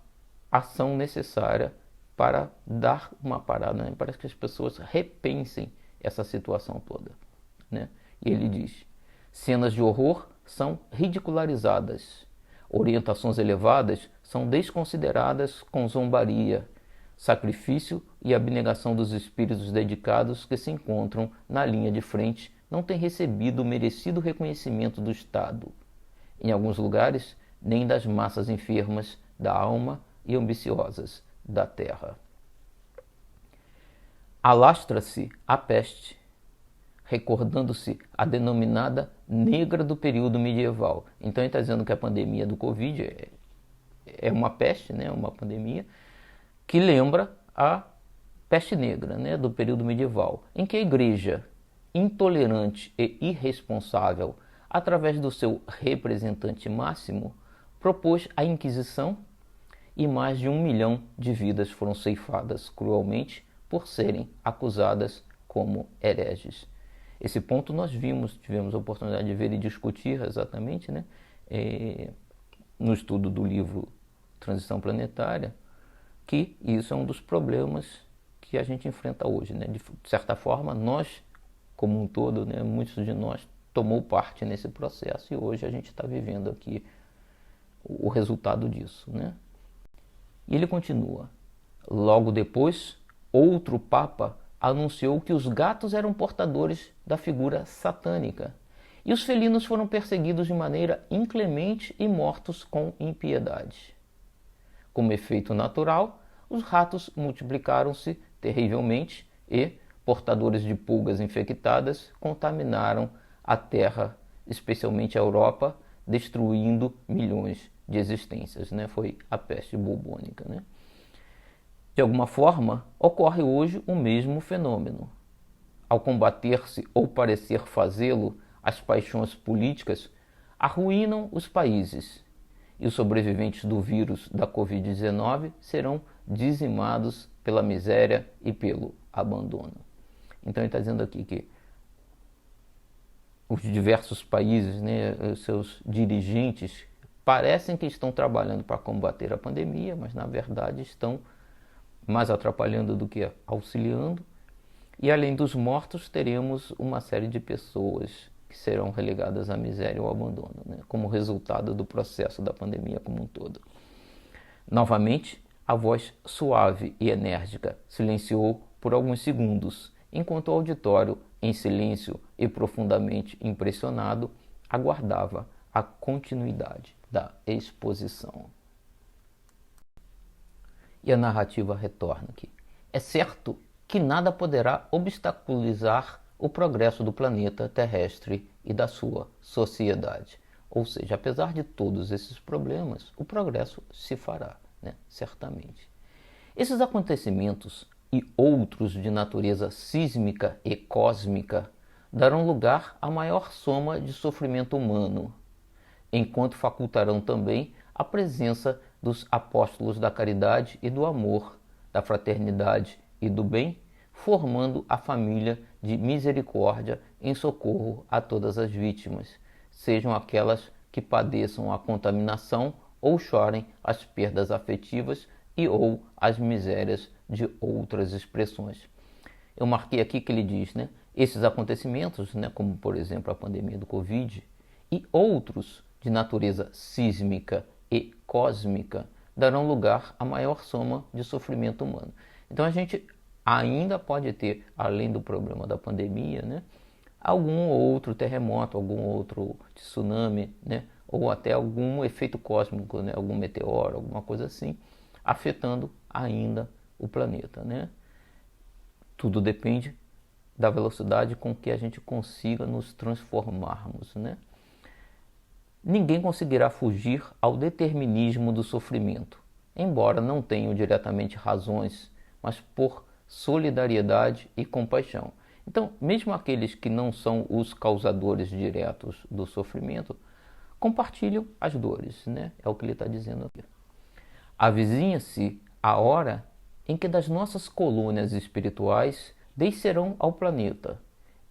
ação necessária para dar uma parada, né, para que as pessoas repensem essa situação toda, né? E ele diz, cenas de horror são ridicularizadas, orientações elevadas são desconsideradas com zombaria, sacrifício e abnegação dos espíritos dedicados que se encontram na linha de frente não têm recebido o merecido reconhecimento do Estado. Em alguns lugares, nem das massas enfermas da alma e ambiciosas da terra. Alastra-se a peste, recordando-se a denominada negra do período medieval. Então ele está dizendo que a pandemia do Covid é uma peste, né, uma pandemia, que lembra a peste negra, né, do período medieval, em que a igreja, intolerante e irresponsável, através do seu representante máximo, propôs a Inquisição e mais de 1 milhão de vidas foram ceifadas cruelmente por serem acusadas como hereges. Esse ponto nós tivemos a oportunidade de ver e discutir exatamente, né, no estudo do livro Transição Planetária, que isso é um dos problemas que a gente enfrenta hoje, né? De certa forma, nós, como um todo, né, muitos de nós tomou parte nesse processo e hoje a gente está vivendo aqui o resultado disso, né? E ele continua, logo depois, outro Papa anunciou que os gatos eram portadores da figura satânica e os felinos foram perseguidos de maneira inclemente e mortos com impiedade. Como efeito natural, os ratos multiplicaram-se terrivelmente e, portadores de pulgas infectadas, contaminaram a Terra, especialmente a Europa, destruindo milhões de existências, né? Foi a peste bubônica, né? De alguma forma, ocorre hoje o mesmo fenômeno. Ao combater-se ou parecer fazê-lo, as paixões políticas arruinam os países e os sobreviventes do vírus da Covid-19 serão dizimados pela miséria e pelo abandono. Então ele está dizendo aqui que os diversos países, né, os seus dirigentes, parecem que estão trabalhando para combater a pandemia, mas na verdade estão mais atrapalhando do que auxiliando. E além dos mortos, teremos uma série de pessoas que serão relegadas à miséria ou ao abandono, né, como resultado do processo da pandemia como um todo. Novamente, a voz suave e enérgica silenciou por alguns segundos, enquanto o auditório, em silêncio e profundamente impressionado, aguardava a continuidade da exposição. E a narrativa retorna aqui. É certo que nada poderá obstaculizar o progresso do planeta terrestre e da sua sociedade. Ou seja, apesar de todos esses problemas, o progresso se fará, né? Certamente. Esses acontecimentos e outros de natureza sísmica e cósmica darão lugar à maior soma de sofrimento humano, enquanto facultarão também a presença dos apóstolos da caridade e do amor, da fraternidade e do bem, formando a família de misericórdia em socorro a todas as vítimas, sejam aquelas que padeçam a contaminação ou chorem as perdas afetivas e ou as misérias de outras expressões. Eu marquei aqui que ele diz, né, esses acontecimentos, né, como por exemplo a pandemia do Covid e outros de natureza sísmica e cósmica, darão lugar à maior soma de sofrimento humano. Então a gente ainda pode ter, além do problema da pandemia, né, algum outro terremoto, algum outro tsunami, né, ou até algum efeito cósmico, né, algum meteoro, alguma coisa assim, afetando ainda o planeta, né? Tudo depende da velocidade com que a gente consiga nos transformarmos, né? Ninguém conseguirá fugir ao determinismo do sofrimento, embora não tenham diretamente razões, mas por solidariedade e compaixão. Então, mesmo aqueles que não são os causadores diretos do sofrimento, compartilham as dores, né? É o que ele está dizendo aqui. Avizinha-se a hora em que das nossas colônias espirituais descerão ao planeta,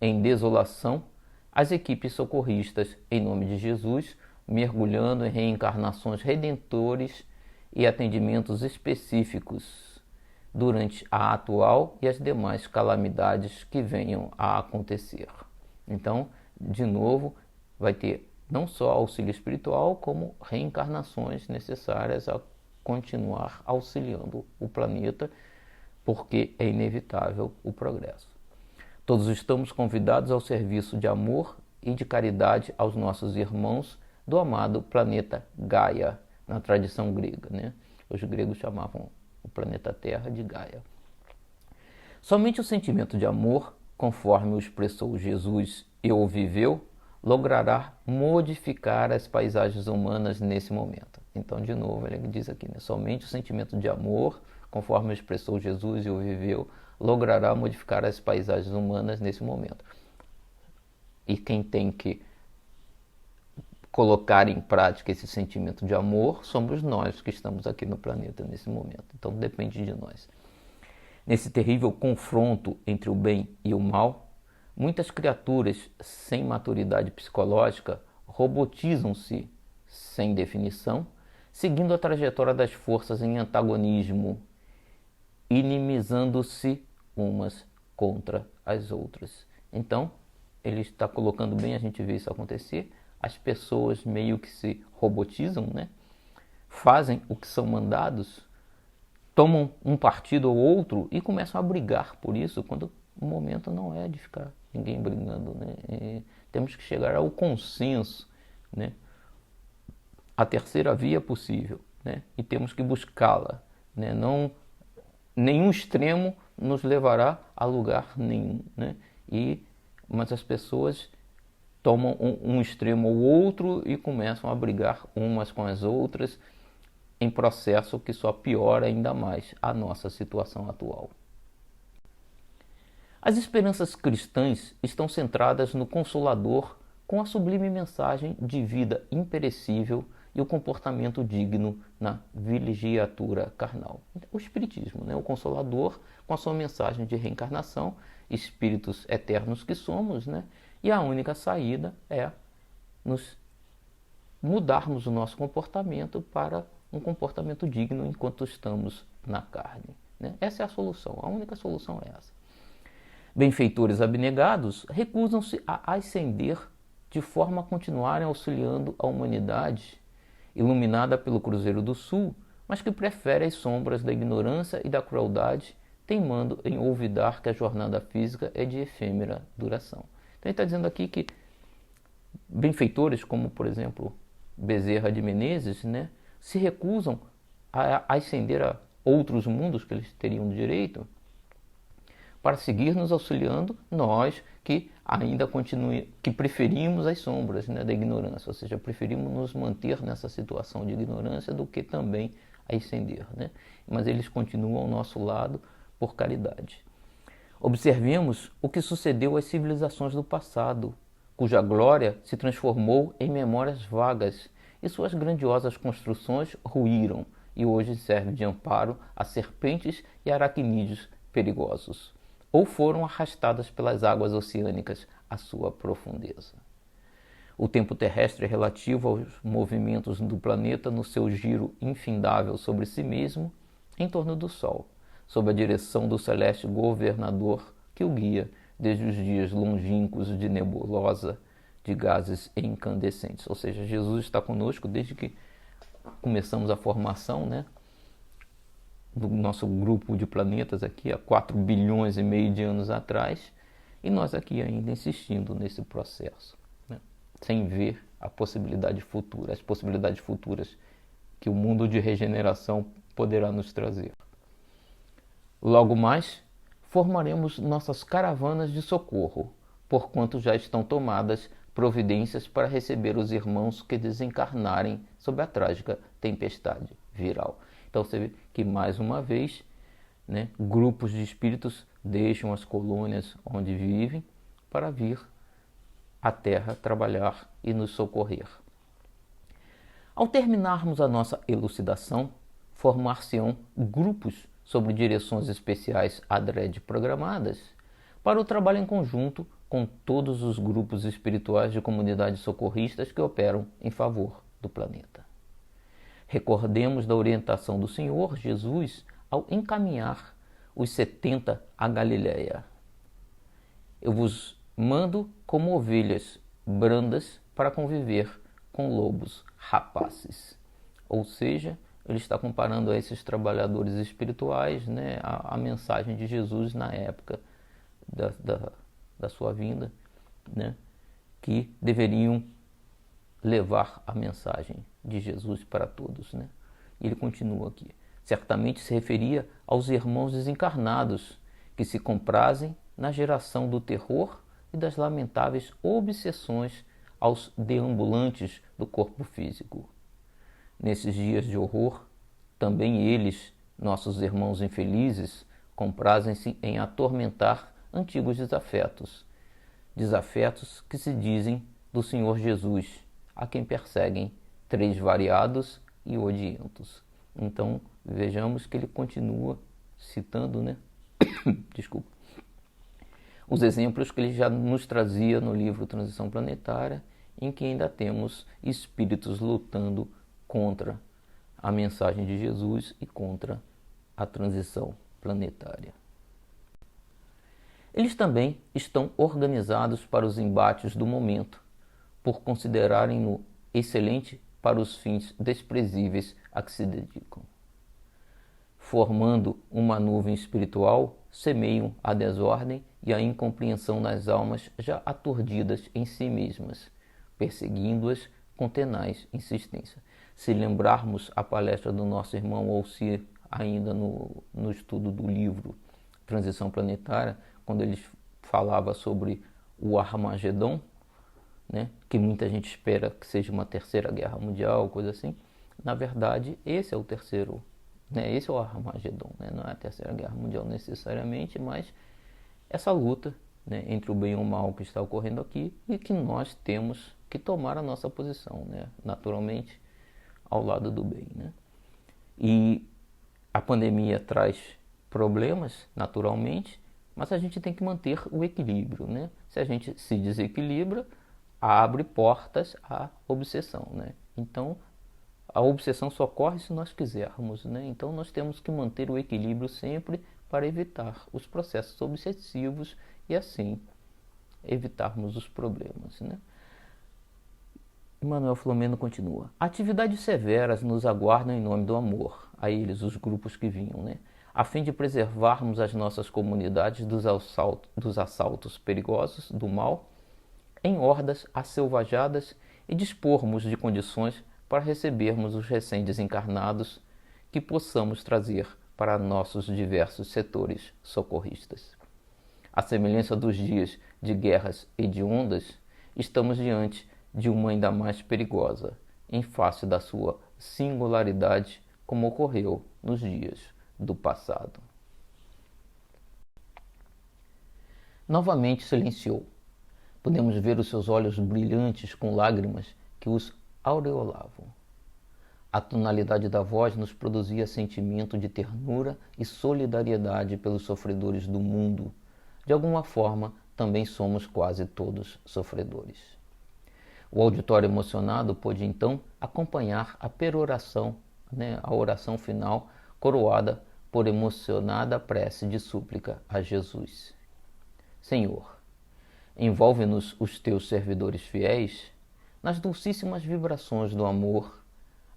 em desolação, as equipes socorristas, em nome de Jesus, mergulhando em reencarnações redentores e atendimentos específicos durante a atual e as demais calamidades que venham a acontecer. Então, de novo, vai ter não só auxílio espiritual, como reencarnações necessárias a continuar auxiliando o planeta, porque é inevitável o progresso. Todos estamos convidados ao serviço de amor e de caridade aos nossos irmãos do amado planeta Gaia, na tradição grega, né? Os gregos chamavam o planeta Terra de Gaia. Somente o sentimento de amor, conforme o expressou Jesus e o viveu, logrará modificar as paisagens humanas nesse momento. Então, de novo, ele diz aqui, né? Somente o sentimento de amor, conforme expressou Jesus e o viveu, logrará modificar as paisagens humanas nesse momento. E quem tem que colocar em prática esse sentimento de amor somos nós que estamos aqui no planeta nesse momento. Então depende de nós. Nesse terrível confronto entre o bem e o mal, muitas criaturas sem maturidade psicológica robotizam-se sem definição, seguindo a trajetória das forças em antagonismo, inimizando-se umas contra as outras. Então, ele está colocando bem, a gente vê isso acontecer, as pessoas meio que se robotizam, né? Fazem o que são mandados, tomam um partido ou outro e começam a brigar por isso, quando o momento não é de ficar ninguém brigando, né? Temos que chegar ao consenso, né? A terceira via possível, né? E temos que buscá-la, né? Não, nenhum extremo nos levará a lugar nenhum, né? Mas as pessoas tomam um extremo ou outro e começam a brigar umas com as outras em processo que só piora ainda mais a nossa situação atual. As esperanças cristãs estão centradas no Consolador com a sublime mensagem de vida imperecível e o comportamento digno na vilegiatura carnal. O Espiritismo, né? O Consolador com a sua mensagem de reencarnação, espíritos eternos que somos, né? E a única saída é nos mudarmos o nosso comportamento para um comportamento digno enquanto estamos na carne, né? Essa é a solução, a única solução é essa. Benfeitores abnegados recusam-se a ascender de forma a continuarem auxiliando a humanidade, iluminada pelo Cruzeiro do Sul, mas que prefere as sombras da ignorância e da crueldade, teimando em olvidar que a jornada física é de efêmera duração. Então ele está dizendo aqui que benfeitores como, por exemplo, Bezerra de Menezes, né, se recusam a ascender a outros mundos que eles teriam direito para seguir nos auxiliando, nós que ainda que preferimos as sombras, né, da ignorância, ou seja, preferimos nos manter nessa situação de ignorância do que também ascender, né? Mas eles continuam ao nosso lado por caridade. Observemos o que sucedeu às civilizações do passado, cuja glória se transformou em memórias vagas e suas grandiosas construções ruíram e hoje serve de amparo a serpentes e aracnídeos perigosos, ou foram arrastadas pelas águas oceânicas à sua profundeza. O tempo terrestre é relativo aos movimentos do planeta no seu giro infindável sobre si mesmo em torno do Sol, sob a direção do celeste governador que o guia desde os dias longínquos de nebulosa de gases incandescentes. Ou seja, Jesus está conosco desde que começamos a formação, né, do nosso grupo de planetas aqui há 4 bilhões e meio de anos atrás, e nós aqui ainda insistindo nesse processo, né, sem ver a possibilidade futura, as possibilidades futuras que o mundo de regeneração poderá nos trazer. Logo mais, formaremos nossas caravanas de socorro, porquanto já estão tomadas providências para receber os irmãos que desencarnarem sob a trágica tempestade viral. Então você vê que mais uma vez, né, grupos de espíritos deixam as colônias onde vivem para vir à Terra trabalhar e nos socorrer. Ao terminarmos a nossa elucidação, formar-se-ão grupos sobre direções especiais adrede programadas para o trabalho em conjunto com todos os grupos espirituais de comunidades socorristas que operam em favor do planeta. Recordemos da orientação do Senhor Jesus ao encaminhar os 70 a Galiléia. Eu vos mando como ovelhas brandas para conviver com lobos rapaces. Ou seja, ele está comparando a esses trabalhadores espirituais, né, a mensagem de Jesus na época da sua vinda, né, que deveriam levar a mensagem de Jesus para todos, né? E ele continua aqui. Certamente se referia aos irmãos desencarnados que se comprazem na geração do terror e das lamentáveis obsessões aos deambulantes do corpo físico. Nesses dias de horror, também eles, nossos irmãos infelizes, comprazem-se em atormentar antigos desafetos, desafetos que se dizem do Senhor Jesus, a quem perseguem 3 variados e odientos. Então, vejamos que ele continua citando, né? Desculpa. Os exemplos que ele já nos trazia no livro Transição Planetária, em que ainda temos espíritos lutando contra a mensagem de Jesus e contra a transição planetária. Eles também estão organizados para os embates do momento, por considerarem-no excelente para os fins desprezíveis a que se dedicam. Formando uma nuvem espiritual, semeiam a desordem e a incompreensão nas almas já aturdidas em si mesmas, perseguindo-as com tenaz insistência. Se lembrarmos a palestra do nosso irmão Alcir, ainda no estudo do livro Transição Planetária, quando ele falava sobre o Armagedon, né, que muita gente espera que seja uma terceira guerra mundial, coisa assim. Na verdade, esse é o terceiro, né, esse é o Armagedon, né, não é a terceira guerra mundial necessariamente, mas essa luta, né, entre o bem e o mal que está ocorrendo aqui e que nós temos que tomar a nossa posição, né, naturalmente ao lado do bem, né? E a pandemia traz problemas, naturalmente, mas a gente tem que manter o equilíbrio, né? Se a gente se desequilibra, abre portas à obsessão, né? Então, a obsessão só ocorre se nós quisermos, né? Então, nós temos que manter o equilíbrio sempre para evitar os processos obsessivos e, assim, evitarmos os problemas, né? Manuel Filomeno continua. Atividades severas nos aguardam em nome do amor, a eles, os grupos que vinham, né? A fim de preservarmos as nossas comunidades dos assaltos perigosos, do mal, em hordas asselvajadas e dispormos de condições para recebermos os recém-desencarnados que possamos trazer para nossos diversos setores socorristas. À semelhança dos dias de guerras hediondas, estamos diante de uma ainda mais perigosa, em face da sua singularidade, como ocorreu nos dias do passado. Novamente silenciou. Podemos ver os seus olhos brilhantes com lágrimas que os aureolavam. A tonalidade da voz nos produzia sentimento de ternura e solidariedade pelos sofredores do mundo. De alguma forma, também somos quase todos sofredores. O auditório emocionado pôde então acompanhar a peroração, a oração final, coroada por emocionada prece de súplica a Jesus. Senhor, envolve-nos os teus servidores fiéis nas dulcíssimas vibrações do amor,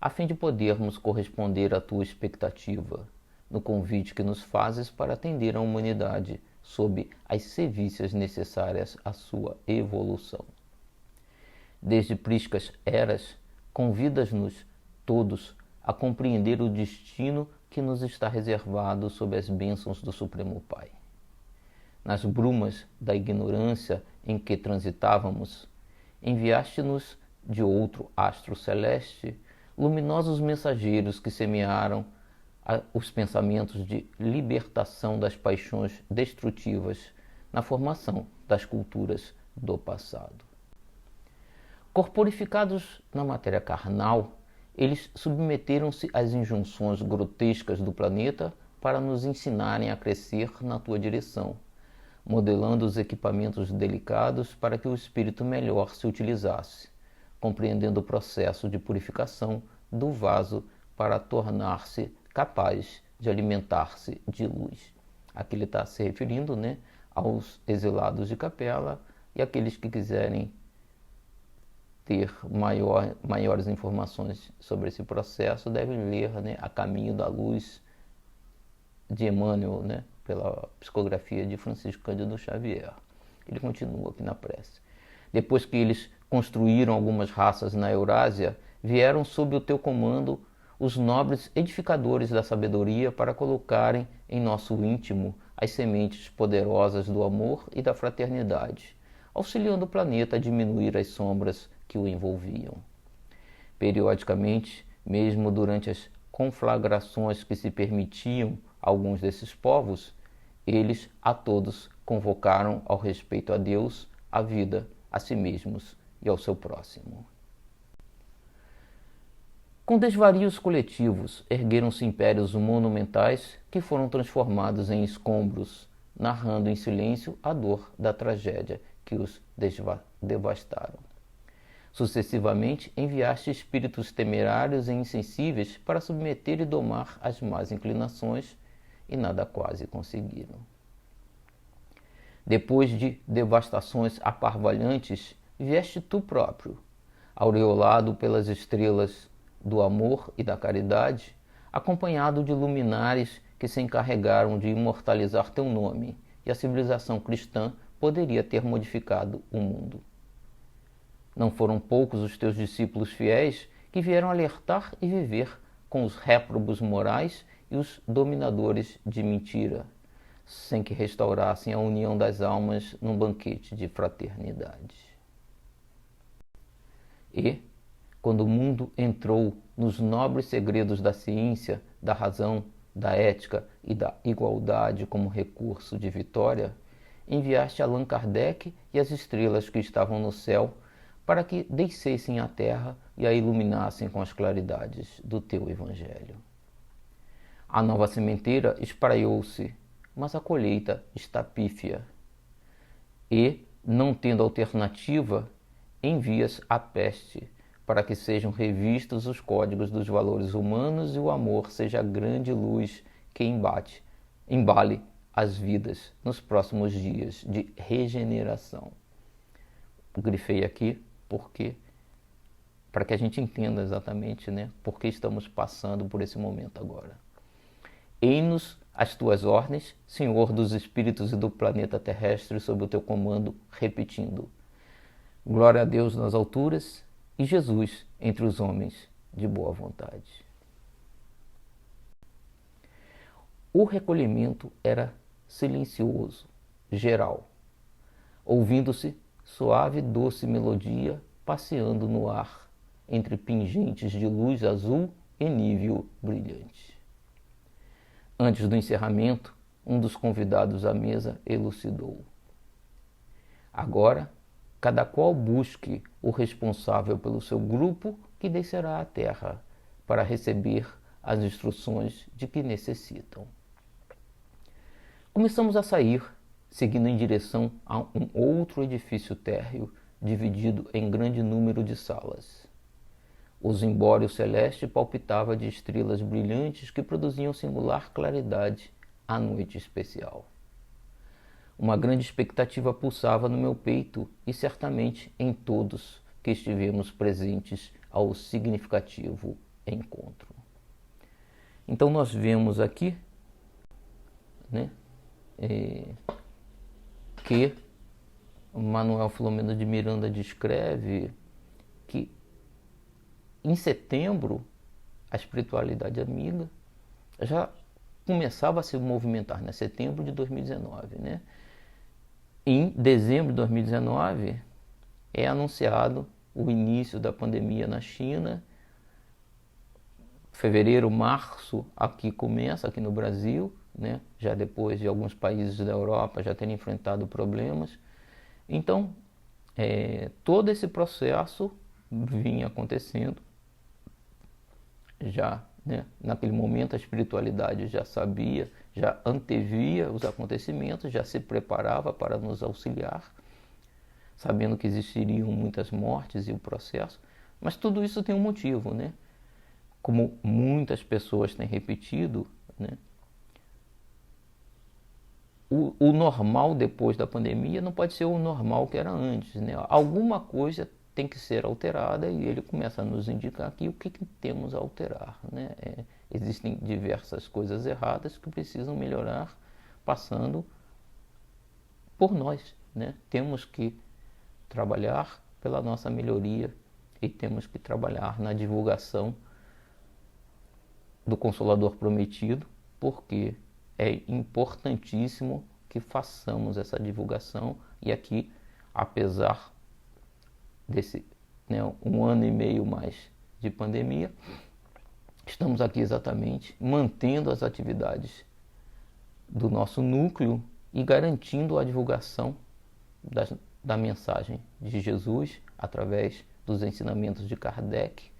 a fim de podermos corresponder à tua expectativa, no convite que nos fazes para atender a humanidade sob as sevícias necessárias à sua evolução. Desde priscas eras, convidas-nos todos a compreender o destino que nos está reservado sob as bênçãos do Supremo Pai. Nas brumas da ignorância em que transitávamos, enviaste-nos de outro astro celeste luminosos mensageiros que semearam os pensamentos de libertação das paixões destrutivas na formação das culturas do passado. Corporificados na matéria carnal, eles submeteram-se às injunções grotescas do planeta para nos ensinarem a crescer na tua direção, modelando os equipamentos delicados para que o espírito melhor se utilizasse, compreendendo o processo de purificação do vaso para tornar-se capaz de alimentar-se de luz. Aqui ele está se referindo, aos exilados de capela e aqueles que quiserem ter maiores informações sobre esse processo devem ler A Caminho da Luz de Emmanuel, pela psicografia de Francisco Cândido Xavier. Ele continua aqui na prece. Depois que eles construíram algumas raças na Eurásia, vieram sob o teu comando os nobres edificadores da sabedoria para colocarem em nosso íntimo as sementes poderosas do amor e da fraternidade, auxiliando o planeta a diminuir as sombras que o envolviam. Periodicamente, mesmo durante as conflagrações que se permitiam a alguns desses povos, eles a todos convocaram ao respeito a Deus, à vida, a si mesmos e ao seu próximo. Com desvarios coletivos, ergueram-se impérios monumentais que foram transformados em escombros, narrando em silêncio a dor da tragédia que os devastaram. Sucessivamente, enviaste espíritos temerários e insensíveis para submeter e domar as más inclinações, e nada quase conseguiram. Depois de devastações aparvalhantes, vieste tu próprio, aureolado pelas estrelas do amor e da caridade, acompanhado de luminares que se encarregaram de imortalizar teu nome, e a civilização cristã poderia ter modificado o mundo. Não foram poucos os teus discípulos fiéis que vieram alertar e viver com os réprobos morais e os dominadores de mentira, sem que restaurassem a união das almas num banquete de fraternidade. E, quando o mundo entrou nos nobres segredos da ciência, da razão, da ética e da igualdade como recurso de vitória, enviaste Allan Kardec e as estrelas que estavam no céu para que descessem à terra e a iluminassem com as claridades do teu Evangelho. A nova sementeira espraiou-se, mas a colheita está pífia. E, não tendo alternativa, envias a peste, para que sejam revistos os códigos dos valores humanos e o amor seja a grande luz que embale as vidas nos próximos dias de regeneração. Grifei aqui porque para que a gente entenda exatamente, né, por que estamos passando por esse momento agora. Eis-nos as tuas ordens, Senhor dos espíritos e do planeta terrestre, sob o teu comando, repetindo: glória a Deus nas alturas e Jesus entre os homens de boa vontade. O recolhimento era silencioso, geral, ouvindo-se suave e doce melodia passeando no ar, entre pingentes de luz azul e nível brilhante. Antes do encerramento, um dos convidados à mesa elucidou: agora, cada qual busque o responsável pelo seu grupo que descerá à terra para receber as instruções de que necessitam. Começamos a sair, seguindo em direção a um outro edifício térreo, dividido em grande número de salas. O zimbório celeste palpitava de estrelas brilhantes que produziam singular claridade à noite especial. Uma grande expectativa pulsava no meu peito e certamente em todos que estivemos presentes ao significativo encontro. Então nós vemos aqui, né, que Manuel Filomeno de Miranda descreve que em setembro a espiritualidade amiga já começava a se movimentar, né? Setembro de 2019, né? Em dezembro de 2019 é anunciado o início da pandemia na China. Fevereiro, março aqui começa, aqui no Brasil, né? Já depois de alguns países da Europa já terem enfrentado problemas. Então, todo esse processo vinha acontecendo. Já, né? Naquele momento a espiritualidade já sabia, já antevia os acontecimentos, já se preparava para nos auxiliar, sabendo que existiriam muitas mortes e o processo. Mas tudo isso tem um motivo, né? Como muitas pessoas têm repetido, né? O normal depois da pandemia não pode ser o normal que era antes, né? Alguma coisa tem que ser alterada e ele começa a nos indicar aqui o que temos a alterar, né? Existem diversas coisas erradas que precisam melhorar, passando por nós, né? Temos que trabalhar pela nossa melhoria e temos que trabalhar na divulgação do Consolador Prometido, porque é importantíssimo que façamos essa divulgação. E aqui, apesar desse, né, 1 ano e meio mais de pandemia, estamos aqui exatamente mantendo as atividades do nosso núcleo e garantindo a divulgação da mensagem de Jesus através dos ensinamentos de Kardec,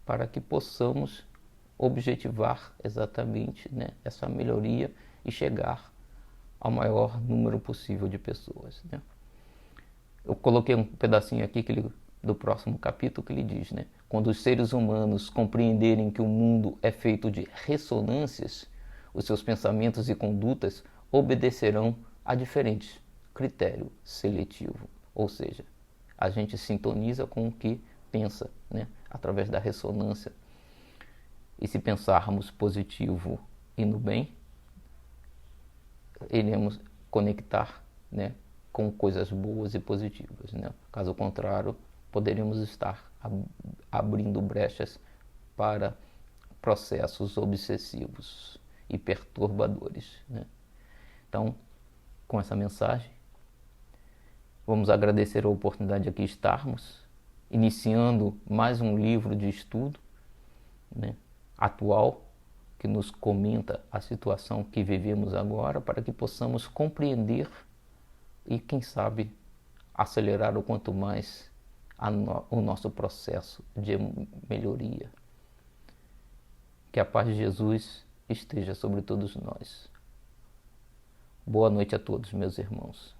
para que possamos objetivar exatamente, né, essa melhoria e chegar ao maior número possível de pessoas, né? Eu coloquei um pedacinho aqui do próximo capítulo que ele diz, né? Quando os seres humanos compreenderem que o mundo é feito de ressonâncias, os seus pensamentos e condutas obedecerão a diferentes critério seletivo, ou seja, a gente sintoniza com o que pensa, né, através da ressonância. E se pensarmos positivo e no bem, iremos conectar, né, com coisas boas e positivas, né? Caso contrário, poderíamos estar abrindo brechas para processos obsessivos e perturbadores, né? Então, com essa mensagem, vamos agradecer a oportunidade de aqui estarmos, iniciando mais um livro de estudo, né, atual, que nos comenta a situação que vivemos agora, para que possamos compreender e, quem sabe, acelerar o quanto mais o nosso processo de melhoria. Que a paz de Jesus esteja sobre todos nós. Boa noite a todos, meus irmãos.